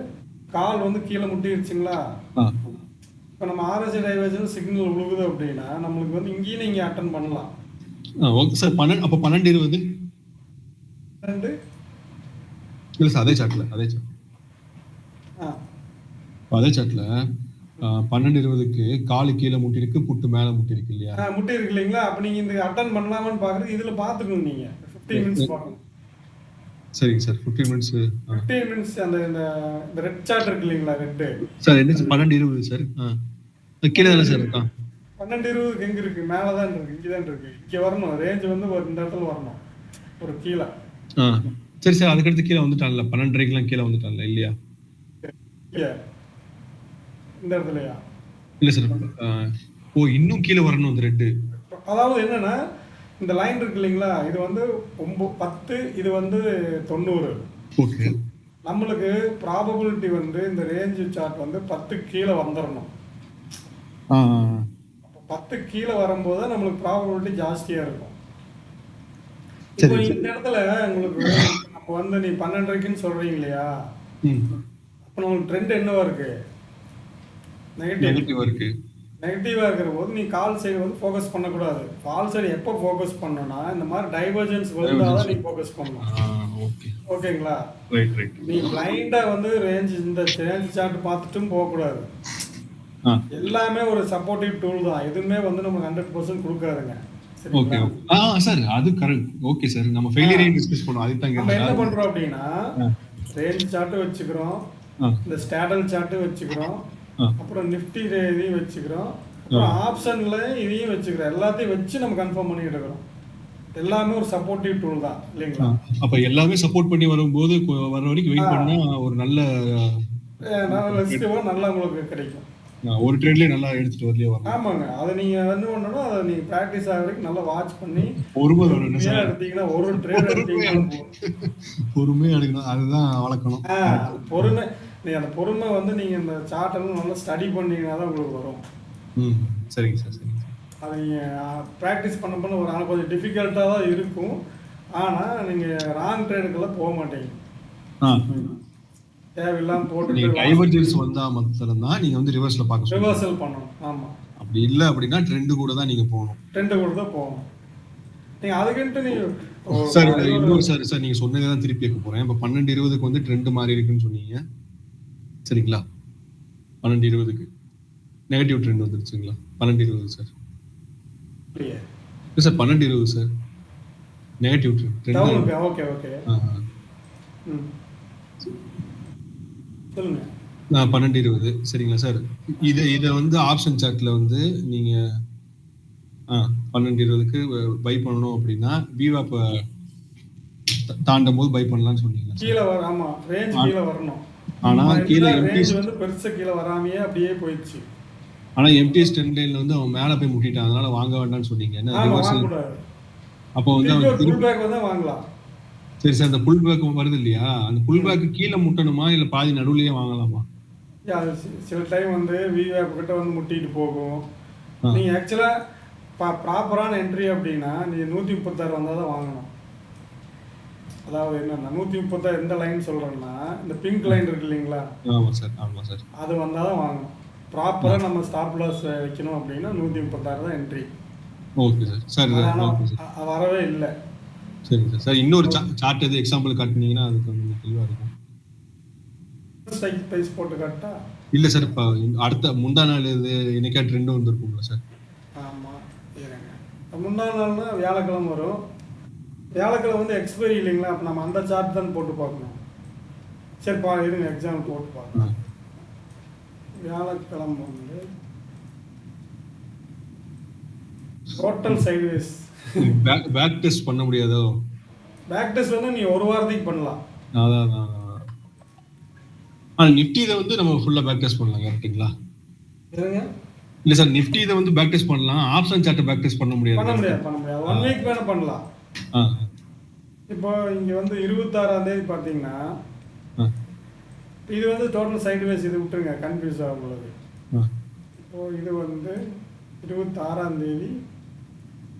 S2: கால் வந்து கீழே முட்டிடுச்சுங்களா. இப்போ நம்ம RSI டைவர்ஜன் சிக்னல் விழுகுது அப்படின்னா நம்மளுக்கு வந்து இங்கேயும் நீங்கள் அட்டன் பண்ணலாம்.
S1: Okay sir. அப்போ 12:20 இல்லை சார், அதே சார்ட்ல அதே சார்ட்ல 12:20க்கு காலு கீழே முட்டி இருக்கு, புட்டு மேலே முட்டி இருக்கு இல்லையா,
S2: முட்டி இருக்கு இல்லைங்களா. அப்போ நீங்கள் இந்த அட்டன் பண்ணலாமான்னு பார்க்குறது இதில் பார்த்துக்கணும். நீங்கள் 15 மினிட்ஸ் பார்க்கணும்.
S1: சரிங்க சார். 15
S2: மினிட்ஸ் அந்த ரெட் சார்ட் இருக்கு இல்லைங்களா, ரெட்டு
S1: சார். என்ன 12:20 சார்? கீழே தானே சார் இருக்கா?
S2: 12:20 எங்க இருக்கு, மேலே தான் இருக்கு, இங்கே தான் இருக்கு. இங்கே வரணும், ரேஞ்ச் வந்து ஒரு இந்த இடத்துல வரணும், ஒரு கீழே.
S1: சரி சார். அதுக்கடுத்து கீழே வந்துட்டான்ல, 12:30க்குலாம் கீழே வந்துட்டான்ல இல்லையா?
S2: இந்த இடத்துலயா?
S1: இல்ல சார். இன்னும் கீழே வரணும் அந்த ரெட்டு.
S2: அதாவது என்னன்னா இந்த லைன் இருக்கு இல்லைங்களா, இது வந்து 10, இது வந்து 90.
S1: ஓகே.
S2: நம்மளுக்கு ப்ராபபிலிட்டி வந்து இந்த ரேஞ்ச் சார்ட் வந்து 10 கீழே வந்துடணும். 10 கீழே வரும்போது நம்மளுக்கு ப்ராபபிலிட்டி ஜாஸ்தியா இருக்கும். இப்போ இந்த இடத்துல உங்களுக்கு நம்ம வந்து நீ 12:30க்குன்னு சொல்றீங்க இல்லையா, அப்போ நம்மளுக்கு ட்ரெண்ட் என்னவா இருக்கு, நெகட்டிவா இருக்கு. நெகட்டிவா இருக்கிற போது நீ கால் சைடு வந்து ஃபோக்கஸ் பண்ணக்கூடாது. கால் சைடு எப்போ ஃபோக்கஸ் பண்ணணும்னா இந்த மாதிரி டைவர்ஜென்ஸ் வருதாதான் நீ ஃபோக்கஸ் பண்ணணும். ஓகேங்களா? நீ பிளைண்டா வந்து இந்த ரேஞ்ச் சார்ட் பார்த்துட்டும் போகக்கூடாது. எல்லாமே ஒரு சப்போர்ட்டிவ் டூல் தான், எதுவுமே வந்து நமக்கு 100% கொடுக்காதுங்க.
S1: ஓகே சார், அது கரெக்ட். ஓகே சார், நம்ம ஃபெயிலியரையும் டிஸ்கஸ் பண்ணுவோம். அதுக்கு தான்
S2: நம்ம என்ன
S1: கேட்டேன்.
S2: பண்றோம் அப்படின்னா ரேஞ்ச் சார்ட்டும் வச்சுக்கிறோம், இந்த ஸ்டாடல் சார்ட்டும் வச்சுக்கிறோம், அப்புறம் நிஃப்டி இதையும் வச்சுக்கிறோம், அப்புறம் ஆப்ஷன்ல இதையும் வச்சுக்கிறோம். எல்லாத்தையும் வச்சு நம்ம கன்ஃபார்ம் பண்ணிட்டு இருக்கிறோம். எல்லாமே ஒரு சப்போர்ட்டிவ் டூல் தான் இல்லைங்களா?
S1: அப்ப எல்லாமே சப்போர்ட் பண்ணி வரும்போது வர வரைக்கும் வெயிட் பண்ணா ஒரு நல்ல
S2: ரெசிஸ்டிவா நல்லா உங்களுக்கு கிடைக்கும்.
S1: ஒரு ட்ரேட்லயே நல்லா எடுத்துட்டு வரலையே வரலாம்.
S2: ஆமாங்க, அதை நீங்க என்ன பண்ணணும், அதை நீங்க ப்ராக்டிஸ் ஆகிற வரைக்கும் நல்லா வாட்ச் பண்ணி
S1: பொறுமையா
S2: எடுத்தீங்கன்னா ஒரு ட்ரேட் எடுத்தீங்கன்னா
S1: பொறுமையா எடுக்கணும், அதுதான் வளர்க்கணும்.
S2: பொறுமை, நீங்க அந்த பொறுமை வந்து நீங்க இந்த சார்ட் எல்லாம் நல்லா ஸ்டடி பண்ணீங்கன்னா தான் உங்களுக்கு வரும்.
S1: சரிங்க சார், சரிங்க சார்.
S2: அதை நீங்கள் ப்ராக்டிஸ் பண்ண பண்ண ஒரு நாள் கொஞ்சம் டிஃபிகல்ட்டாக தான் இருக்கும். ஆனால் நீங்கள் ராங் ட்ரேடுக்கெல்லாம் போக மாட்டீங்க. தேவையில்லாமல் போட்டு
S1: டைவர்ஜென்ஸ் வந்தா மாத்திரம் தான் நீங்க வந்து ரிவர்ஸ்ல பார்க்க சொல்லுங்க.
S2: ரிவர்சல் பண்ணணும். ஆமாம்,
S1: அப்படி இல்லை அப்படின்னா ட்ரெண்ட் கூட தான் நீங்க போகணும்.
S2: ட்ரெண்ட் கூட தான் போகணும். நீங்கள் அதுக்குன்ட்டு நீங்கள்
S1: சார் இன்னொரு சார் நீங்க சொன்னதை தான் திருப்பி கேட்க போறேன். இப்போ 12:20க்கு வந்து ட்ரெண்ட் மாறி இருக்குன்னு சொன்னீங்க, சரிங்களா? 12:20க்கு நெகட்டிவ் ட்ரெண்ட் வந்துருச்சுங்களா? 12:20 sir. Sir 12:20 sir negative trend.
S2: Okay okay சொல்லுங்க.
S1: 12:20 சரிங்களா சார்? இதை வந்து ஆப்ஷன் சார்ட்ல வந்து நீங்க 12:20க்கு பை பண்ணணும் அப்படின்னா விவாப் தாண்டும் போது பை பண்ணலாம்னு சொன்னீங்க.
S2: கீழே வர, ஆமா ரேஞ்ச் கீழே வரணும்.
S1: ஆனா கீழே
S2: ரேஞ்ச் வந்து பெருசா கீழே வராமையே அப்படியே போயிடுச்சு.
S1: ஆனா எம்டிஎஸ் ட்ரெண்ட் லைன்ல வந்து அவன் மேல போய் முட்டிட்டான், அதனால வாங்க வேண்டாம்னு சொன்னீங்க. என்ன ரிவர்சல்? அப்போ வந்து
S2: புல் பேக் வந்து வாங்கலாம்.
S1: சரி சார், அந்த புல் பேக் வருது இல்லையா, அந்த புல் பேக் கீழே முட்டணுமா இல்ல பாதி நடுவுலயே வாங்கலாமா?
S2: சில டைம் வந்து விவேப் கிட்ட வந்து முட்டிட்டு போகும். நீங்க ஆக்சுவலா ப்ராப்பரான என்ட்ரி அப்படின்னா நீங்க 136 வந்தா தான் வாங்கணும். அதாவது என்னன்னா 136 எந்த லைன் சொல்றேன்னா இந்த பிங்க் லைன் இருக்கு இல்லைங்களா?
S1: ஆமா சார், ஆமா சார்.
S2: அது வந்தா தான் வாங்கணும். ப்ராப்பரா நம்ம ஸ்டாப் லாஸ் வைக்கணும் அப்படின்னா 136 தான் entry.
S1: Okay sir. Sir okay
S2: sir, வரவே இல்லை.
S1: சரிங்க சார். சார் இன்னொரு சார்ட் எது எக்ஸாம்பிள் காட்டுனீங்கன்னா அது கொஞ்சம் தெளிவா இருக்கும்.
S2: ஸ்ட்ரைக் பிரைஸ் போட்டு காட்டா?
S1: இல்ல சார், இப்போ அடுத்த முந்தா நாள் இது என்னைக்கா ட்ரெண்ட் வந்திருக்கும்ல சார்?
S2: ஆமா, இருங்க. முந்தா நாள்னா வியாழக்கிழமை வரும். வியாழக்கிழமை வந்து எக்ஸ்பைரி இல்லைங்களா? அப்போ நம்ம அந்த சார்ட் தான் போட்டு பார்க்கணும். சரி இருங்க, எக்ஸாம்பிள் போட்டு பார்க்கணும். வியாழக்கிழமை வந்து டோட்டல் சைட்வேஸ்.
S1: பேக் டெஸ்ட் பண்ண முடியாதோ?
S2: பேக் டெஸ்ட் வந்து நீ ஒரு வாரத்துக்கு பண்ணலாம்.
S1: அதான் நிஃப்டி இதை வந்து நம்ம ஃபுல்லா பேக் டெஸ்ட் பண்ணலாம், கரெக்ட்டுங்களா? இல்ல சார், நிஃப்டி இதை வந்து பேக் டெஸ்ட் பண்ணலாம், ஆப்ஷன் சார்ட்டை பேக் டெஸ்ட் பண்ண முடியாது.
S2: பண்ண முடியாது. 1 வீக் வேணா பண்ணலாம். இப்போ இங்க வந்து 26ஆம் தேதி பாத்தீங்கன்னா இது வந்து டோட்டல் சைட்வேஸ். இது விட்டுருங்க, கன்ஃபியூஸ் ஆகும் உங்களுக்கு. இப்போ இது வந்து 26ஆம் தேதி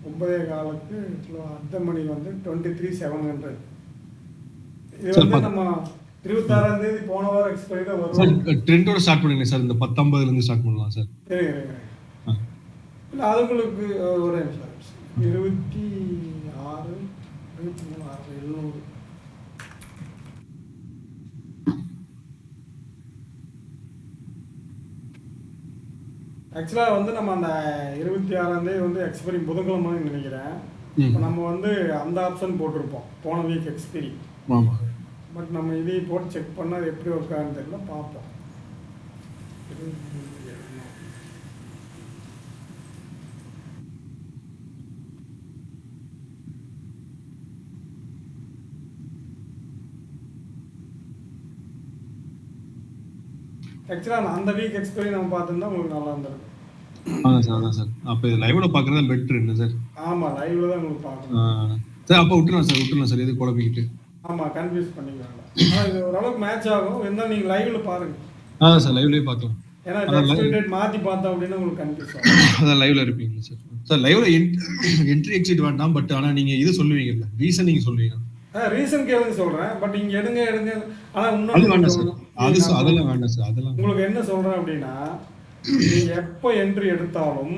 S2: 9:15 கிலோ அர்த்த மணி வந்து 23,700. இது வந்து நம்ம 26ஆம் தேதி போன வாரம் எக்ஸ்பைரி தான் வரும்.
S1: சார் ட்ரெண்டோட ஸ்டார்ட் பண்ணுங்க சார், இந்த 19 இருந்து ஸ்டார்ட் பண்ணலாம் சார்.
S2: இல்லை அது உங்களுக்கு ஒரு நிமிஷம். 26 23 700. ஆக்சுவலாக வந்து நம்ம அந்த 26ஆம் தேதி வந்து எக்ஸ்பைரி புதன்கிழமைன்னு நினைக்கிறேன். இப்போ நம்ம வந்து அந்த ஆப்ஷன் போட்டிருப்போம் போன வீக் எக்ஸ்பைரி. பட் நம்ம இதையும் போட்டு செக் பண்ணால் அது எப்படி ஒர்க் ஆகுன்னு தெரியல, பார்ப்போம். ஆக்சுவலாக அந்த வீக் எக்ஸ்பைரி நம்ம பார்த்துருந்தா உங்களுக்கு நல்லா இருந்திருக்கும்.
S1: அதான் சார். அப்போ இது லைவ்ல பார்க்குறது தான் பெட்டர் என்ன சார்?
S2: ஆமாம், லைவ்ல தான் உங்களுக்கு பார்க்கணும்
S1: சார். அப்போ விட்டுறலாம் சார், எது குழப்பிக்கிட்டு.
S2: ஆமாம், கன்ஃபியூஸ் பண்ணிக்கலாம். ஆனால் இது ஓரளவுக்கு மேட்ச் ஆகும். இருந்தாலும் நீங்கள் லைவ்ல பாருங்க.
S1: சார் லைவ்லயே பார்க்கலாம்.
S2: ஏன்னா எக்ஸ்பைரி டேட் மாற்றி பார்த்தோம் அப்படின்னா உங்களுக்கு கன்ஃபியூஸ் ஆகும்.
S1: அதான் லைவ்ல இருப்பீங்க சார். சார் லைவ்ல என்ட்ரி எக்ஸிட் வேண்டாம், பட் ஆனால் நீங்கள் இது சொல்லுவீங்கல்ல, ரீசன் நீங்கள் சொல்லுவீங்க.
S2: ரீசன் கேளுங்க சொல்கிறேன், பட் இங்கே எடுங்க. ஆனால்
S1: இன்னும் வேண்டாம் சார், அதெல்லாம் வேண்டாம் சார். அதெல்லாம்
S2: உங்களுக்கு என்ன சொல்கிறேன் அப்படின்னா, நீங்கள் எப்போ என்ட்ரி எடுத்தாலும்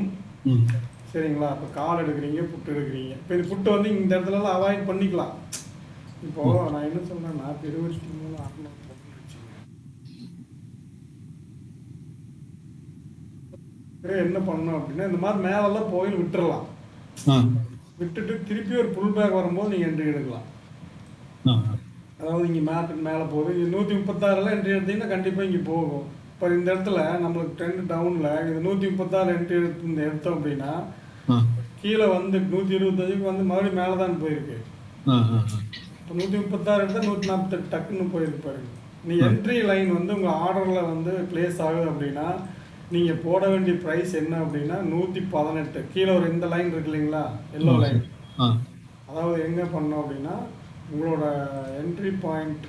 S2: சரிங்களா? இப்போ கால் எடுக்கிறீங்க, புட்டு எடுக்கிறீங்க. இப்போ இந்த புட்டு வந்து இந்த இடத்துலலாம் அவாய்ட் பண்ணிக்கலாம். இப்போ நான் என்ன சொல்றேன்னா 23,600 என்ன பண்ணணும் அப்படின்னா இந்த மாதிரி மேலெல்லாம் போயில் விட்டுறலாம். விட்டுட்டு திருப்பி ஒரு புல் பேக் வரும்போது நீங்கள் என்ட்ரி எடுக்கலாம். அதாவது இங்கே மேட்டுக்கு மேலே போகுது, இது 136 என்ட்ரி எடுத்தீங்கன்னா கண்டிப்பாக இங்கே போகும். இப்போ இந்த இடத்துல நம்மளுக்கு ட்ரெண்ட் டவுனில் இது 136 என்ட்ரி எடுத்தோம் அப்படின்னா கீழே வந்து 125க்கு வந்து மறுபடியும் மேலே தான் போயிருக்கு. இப்போ 136 எடுத்தால் 148 டக்குன்னு போயிருக்கு பாருங்க. நீ என்ட்ரி லைன் வந்து உங்கள் ஆர்டரில் வந்து பிளேஸ் ஆகுது அப்படின்னா நீங்கள் போட வேண்டிய ப்ரைஸ் என்ன அப்படின்னா 118. கீழே ஒரு இந்த லைன் இருக்கு இல்லைங்களா, எல்லோ லைன். அதாவது எங்கே பண்ணோம் அப்படின்னா உங்களோட என்ட்ரி பாயிண்ட்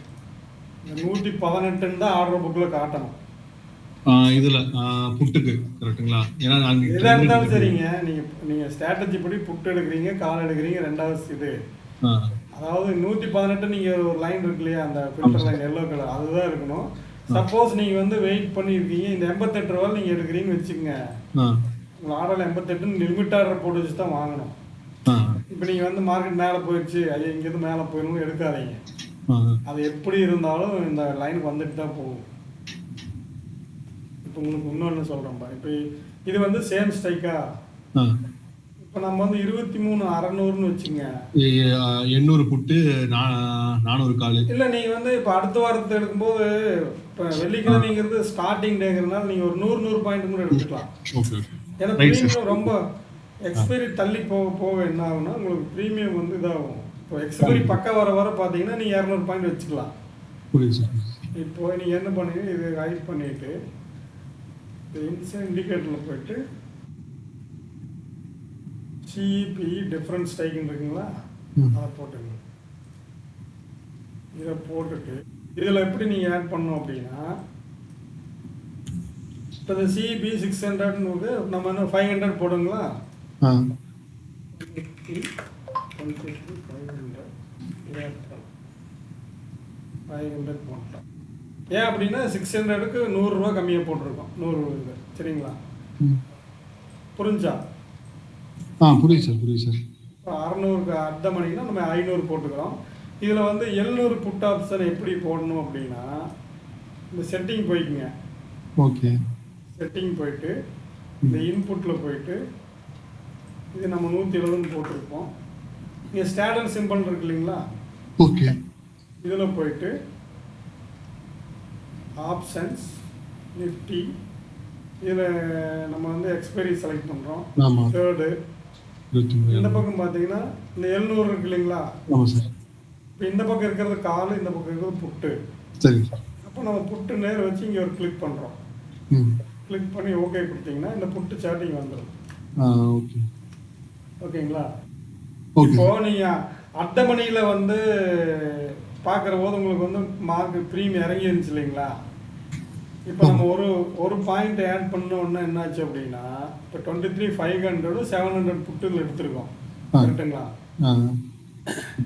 S2: 118 தான் ஆர்டர் புக்கில் காட்டணும்.
S1: இதுல புட்டுக்கு கரெக்ட்டுங்களா? ஏன்னா
S2: எதாக இருந்தாலும் சரிங்க, நீங்கள் ஸ்ட்ராட்டஜி படி புட்டு எடுக்கிறீங்க, கால் எடுக்கிறீங்க, ரெண்டாவது இது அதாவது 118 நீங்கள் ஒரு லைன் இருக்கு இல்லையா, அந்த ஃபில்டர் லைன் எல்லோ கலர் அதுதான் இருக்கணும். சப்போஸ் நீங்கள் வந்து வெயிட் பண்ணியிருக்கீங்க, இந்த 88 ரூபா நீங்கள் எடுக்கிறீங்கன்னு வச்சுக்கோங்க, உங்கள் ஆர்டரில் 88 லிமிட் ஆர்டர் போட்டு வச்சு தான் வாங்கணும். இப்போ நீங்கள் வந்து மார்க்கெட் மேலே போயிடுச்சு, ஐயா இங்கேருந்து மேலே போயிடணும்னு எடுக்காதீங்க. அது எப்படி இருந்தாலும் இந்த லைனுக்கு வந்துட்டு தான் போகும். இப்போ உங்களுக்கு இன்னொன்று சொல்கிறேன்ப்பா, இப்போ இது வந்து சேம் ஸ்ட்ரைக்கா, இப்போ நம்ம வந்து 23,600ன்னு வச்சுங்க,
S1: 800 புட்டு 400 கால்.
S2: இல்லை நீங்கள் வந்து இப்போ அடுத்த வாரத்தை எடுக்கும்போது இப்போ வெள்ளிக்கிழமைங்கிறது ஸ்டார்டிங் டேங்கிறதுனால நீங்கள் ஒரு 100 பாயிண்ட் கூட எடுத்துக்கலாம். ஏன்னா ப்ரீமியம் ரொம்ப எக்ஸ்பைரி தள்ளி போக போக என்ன ஆகும்னா உங்களுக்கு ப்ரீமியம் வந்து இதாகும். இப்போ எக்ஸ்பைரி பக்கம் வர வர பார்த்தீங்கன்னா நீங்கள் 200 பாயிண்ட் வச்சுக்கலாம். இப்போ நீங்கள் என்ன பண்ணுங்க, இது ஹைட் பண்ணிவிட்டு இண்டிகேட்டரில் போயிட்டு சிஇபி டிஃப்ரெண்ட் ஸ்ட்ரைக்குன்னு இருக்குங்களா, அதை போட்டுங்க. இதை போட்டுட்டு இதில் எப்படி நீங்கள் ஆட் பண்ணோம் அப்படின்னா இப்போ இந்த சிஇபி 600ன்னு நம்ம என்ன 500 போடுங்களா, 500 போட்டோம். ஏன் அப்படின்னா 600க்கு 100 ரூபா கம்மியாக போட்டிருக்கோம், 100 இது சரிங்களா, புரிஞ்சா?
S1: புரியுது சார், புரியுது சார்.
S2: இப்போ 600க்கு அர்த்த மணிக்குன்னா நம்ம 500 போட்டுக்கிறோம். இதில் வந்து 700 புட் ஆப்ஷன் எப்படி போடணும் அப்படின்னா இந்த செட்டிங் போய்க்குங்க.
S1: ஓகே,
S2: செட்டிங் போயிட்டு இந்த இன்புட்டில் போயிட்டு இது நம்ம 170 போட்டிருப்போம். இங்கே ஸ்டாண்டர்ட் சிம்பிள் இருக்கு இல்லைங்களா,
S1: ஓகே,
S2: இதில் போயிட்டு ஆப்ஷன்ஸ் நிஃப்டி, இதில் நம்ம வந்து எக்ஸ்பைரி செலக்ட் பண்ணுறோம். தேர்டு இந்த பக்கம் பார்த்தீங்கன்னா இந்த 700 இருக்கு இல்லைங்களா, இப்போ இந்த பக்கம் இருக்கிறது கால், இந்த பக்கம் இருக்கிறது புட்டு.
S1: சரி,
S2: அப்போ நம்ம புட்டு நேரம் வச்சு இங்கே ஒரு கிளிக் பண்ணுறோம். கிளிக் பண்ணி ஓகே கொடுத்தீங்கன்னா இந்த புட்டு சாட்டிங் வந்துடும். ஓகேங்களா? இப்போ நீங்கள் அட்டை மணியில் வந்து பார்க்குற போது உங்களுக்கு வந்து மார்க் ப்ரீமியம் இறங்கி இருந்துச்சு இல்லைங்களா, இப்போ நம்ம ஒரு பாயிண்ட் ஆட் பண்ணோன்னா என்னாச்சு அப்படின்னா இப்போ 23,500 700 புட்டுகள் எடுத்துருக்கோம் கரெக்டுங்களா.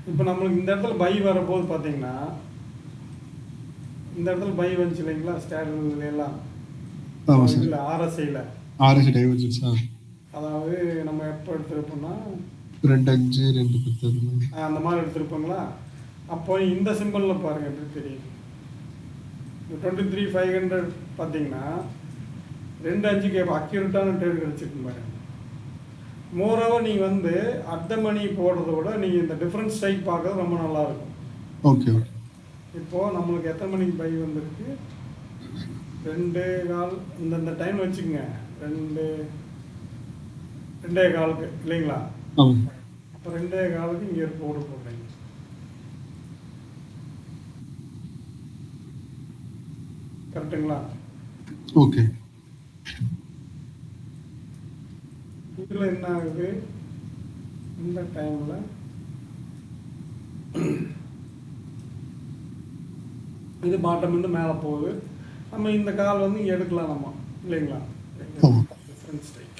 S2: இப்போ நம்மளுக்கு இந்த இடத்துல பை வரப்போது பார்த்தீங்கன்னா இந்த இடத்துல பை வந்துச்சு இல்லைங்களா, ஸ்டாண்டர்ட்ல எல்லாம் இல்லை ஆர்எஸ்ஐயில் அதாவது நம்ம எப்போ எடுத்துருப்போம்னா
S1: 2.5
S2: அந்த மாதிரி எடுத்துருப்போங்களா. அப்போ இந்த சிம்பிளில் பாருங்கள் எப்படி தெரியும், 23,500 பார்த்தீங்கன்னா 2.5க்கு அக்யூரேட்டான ட்ரேட் கிடச்சிருக்கு பாருங்க. மோரோவர் நீங்கள் வந்து அட் த மணி போடுறத விட நீங்கள் இந்த டிஃப்ரெண்ட் ஸ்ட்ரைக் பார்க்கறது ரொம்ப நல்லாயிருக்கும்.
S1: ஓகே,
S2: இப்போது நம்மளுக்கு எத்தனை மணிக்கு பை வந்திருக்கு, 2:15 இந்த டைம் வச்சுக்கோங்க, 2:15 இல்லைங்களா. அப்போ 2:15 இங்கே ஒரு போடு போடுறீங்க. கரெக்டுங்களா?
S1: ஓகே.
S2: இதில் என்ன ஆகுது, இந்த டைமில் இது பாட்டம் இருந்து மேலே போகுது. நம்ம இந்த கால் வந்து இங்கே எடுக்கலாம் நம்ம இல்லைங்களா, டிஃப்ரெண்ட் ஸ்ட்ரைக்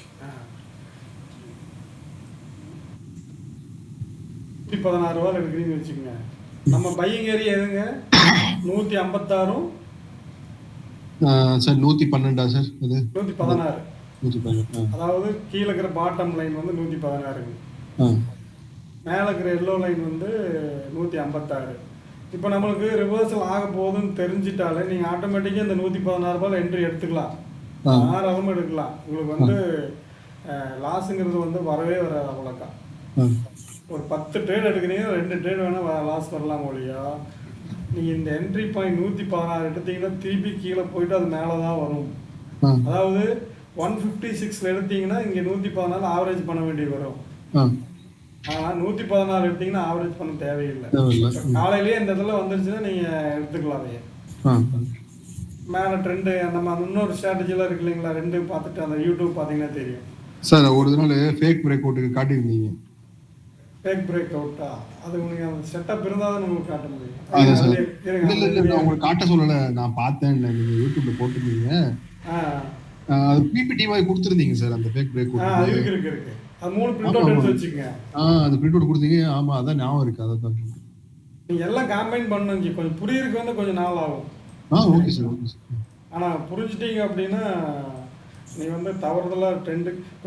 S2: 116 ரூபா எடுக்கிறீங்கன்னு வச்சுக்கோங்க. நம்ம பையிங் ஏரியா எதுங்க 156
S1: சார் 112 சார், அது
S2: 116. அதாவது கீழே இருக்கிற பாட்டம் லைன் வந்து 116, மேலே இருக்கிற எல்லோ லைன் வந்து 156. இப்போ நம்மளுக்கு ரிவர்சல் ஆக போகுதுன்னு தெரிஞ்சிட்டாலே நீங்கள் ஆட்டோமேட்டிக்காக இந்த 116 ரூபாயில் என்ட்ரி எடுத்துக்கலாம், யாராலும் எடுக்கலாம். உங்களுக்கு வந்து லாஸுங்கிறது வந்து வரவே வராது அவ்வளோக்கா. ஒரு 10 ட்ரேட் எடுக்கிறீங்க, 2 ட்ரேட் வேணால் லாஸ் வரலாம் ஒழியா, நீங்கள் இந்த என்ட்ரி பாயிண்ட் 116 எடுத்தீங்கன்னா திருப்பி கீழே போயிட்டு அது மேலே தான் வரும். அதாவது 156 எடுத்தீங்கன்னா இங்கே 114 ஆவரேஜ் பண்ண வேண்டி வரும். ஆனால் 116 எடுத்தீங்கன்னா ஆவரேஜ் பண்ண தேவையில்லை. காலையிலேயே இந்த இதில் வந்துருச்சுன்னா நீங்கள் எடுத்துக்கலாம் அதையே. மேலே ட்ரெண்டு நம்ம இன்னொரு ஸ்ட்ராட்டஜிலாம் இருக்கு இல்லைங்களா, 2 பார்த்துட்டு அந்த யூடியூப் பார்த்தீங்கன்னா தெரியும்
S1: சார். ஒரு நாள் ஃபேக் பிரேக் அவுட்டுக்கு காட்டியிருந்தீங்க.
S2: ஃபேக் பிரேக் அவுட்டா? அது உங்களுக்கு அந்த செட்டப் இருந்தால் தான் உங்களுக்கு காட்ட முடியும்.
S1: அதான் சார். இல்லை நான் உங்களுக்கு காட்ட சொல்லலை, நான் பார்த்தேன். நீங்கள் யூடியூப்ல போட்டிருந்தீங்க. அது பிபிடி மாதிரி கொடுத்துருந்தீங்க சார் அந்த ஃபேக் பிரேக் அவுட்.
S2: இருக்கு அது 3 பிரிண்ட் அவுட் எடுத்து வச்சுக்கங்க.
S1: அது பிரிண்ட் அவுட் கொடுத்தீங்க. ஆமாம், அதான் ஞாபகம் இருக்கு. அதான்
S2: நீங்கள் எல்லாம் கம்பைன் பண்ணணும். கொஞ்சம் புரியறதுக்கு வந்து கொஞ்சம் நாள் ஆகும்.
S1: Okay sir, okay sir.
S2: ஆனால் புரிஞ்சுட்டீங்க அப்படின்னா நீங்கள் வந்து தவறுதலாக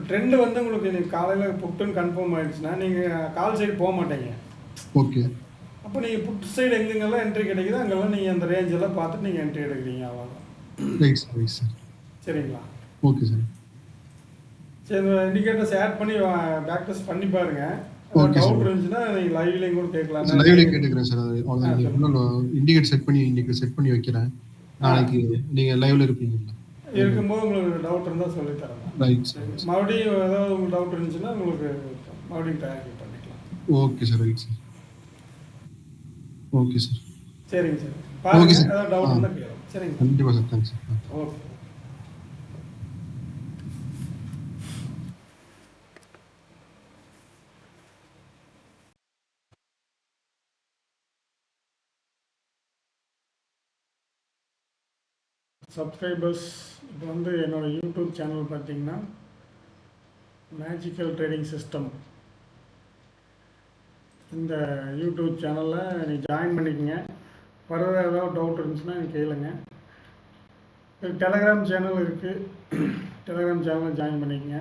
S2: ட்ரெண்டு வந்து உங்களுக்கு நீங்கள் காலையில் புட்டுன்னு கன்ஃபார்ம் ஆகிடுச்சுன்னா நீங்கள் கால் சைடு போக மாட்டீங்க.
S1: ஓகே.
S2: அப்போ நீங்கள் புட்டு சைடு எங்கெங்கெல்லாம் என்ட்ரி கிடைக்குதோ அங்கெல்லாம் நீங்கள் அந்த ரேஞ்செல்லாம் பார்த்துட்டு நீங்கள் என்ட்ரி எடுக்கிறீங்க. அவ்வளோதான்.
S1: Right sir, right sir.
S2: சரிங்களா?
S1: Okay sir.
S2: சரி, இந்த இண்டிகேட்டர்ஸ் ஆட் பண்ணி பேக் டெஸ்ட் பண்ணி பாருங்க. டவுட் இருந்துச்சுன்னா நீங்கள் லைவ்லேயும் கூட கேட்கலாம்.
S1: லைவ்லேயும் கேட்டுக்கிறேன் சார். அவ்வளோதான். இண்டிகேட்டர் செட் பண்ணி வைக்கிறேன். நாளைக்கு நீங்கள் லைவ்ல இருப்பீங்களா?
S2: இருக்கும்போது உங்களுக்கு டவுட் இருந்தால் சொல்லித்தரேன்.
S1: Right sir.
S2: மறுபடியும் ஏதாவது உங்களுக்கு டவுட் இருந்துச்சுன்னா உங்களுக்கு மறுபடியும் தயாரிப்பு பண்ணிக்கலாம்.
S1: Okay sir, right sir. Okay sir.
S2: சரிங்க சார். பாருங்க, ஏதாவது டவுட் இருந்தால் கேளுங்க. சரிங்க.
S1: கண்டிப்பாக sir. Thanks sir.
S2: Okay. Subscribers, இப்போ வந்து என்னோடய யூடியூப் சேனல் பார்த்தீங்கன்னா மேஜிக்கல் ட்ரேடிங் சிஸ்டம். இந்த யூடியூப் சேனலில் நீ ஜாயின் பண்ணிக்கங்க. ஃபர்தர் ஏதாவது டவுட் இருந்துச்சுன்னா நீ கேளுங்க. டெலகிராம் சேனல் இருக்குது. டெலகிராம் சேனலில் ஜாயின் பண்ணிக்கங்க.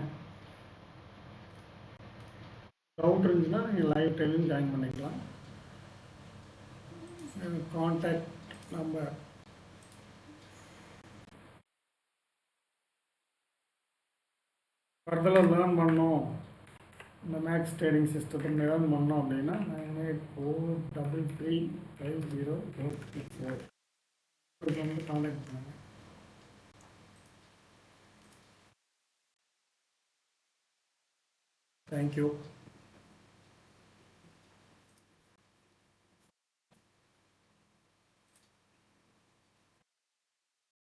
S2: டவுட் இருந்துச்சுன்னா நீங்கள் லைவ் ட்ரெயிலும் ஜாயின் பண்ணிக்கலாம். கான்டாக்ட் நம்பர் ஃபர்தராக லேர்ன் பண்ணோம், இந்த மேக்ஸ் ட்ரேடிங் சிஸ்டத்தை லேர்ன் பண்ணோம் அப்படின்னா 9843350864 வந்து கான்டாக்ட் பண்ணுங்கள். தேங்க்யூ.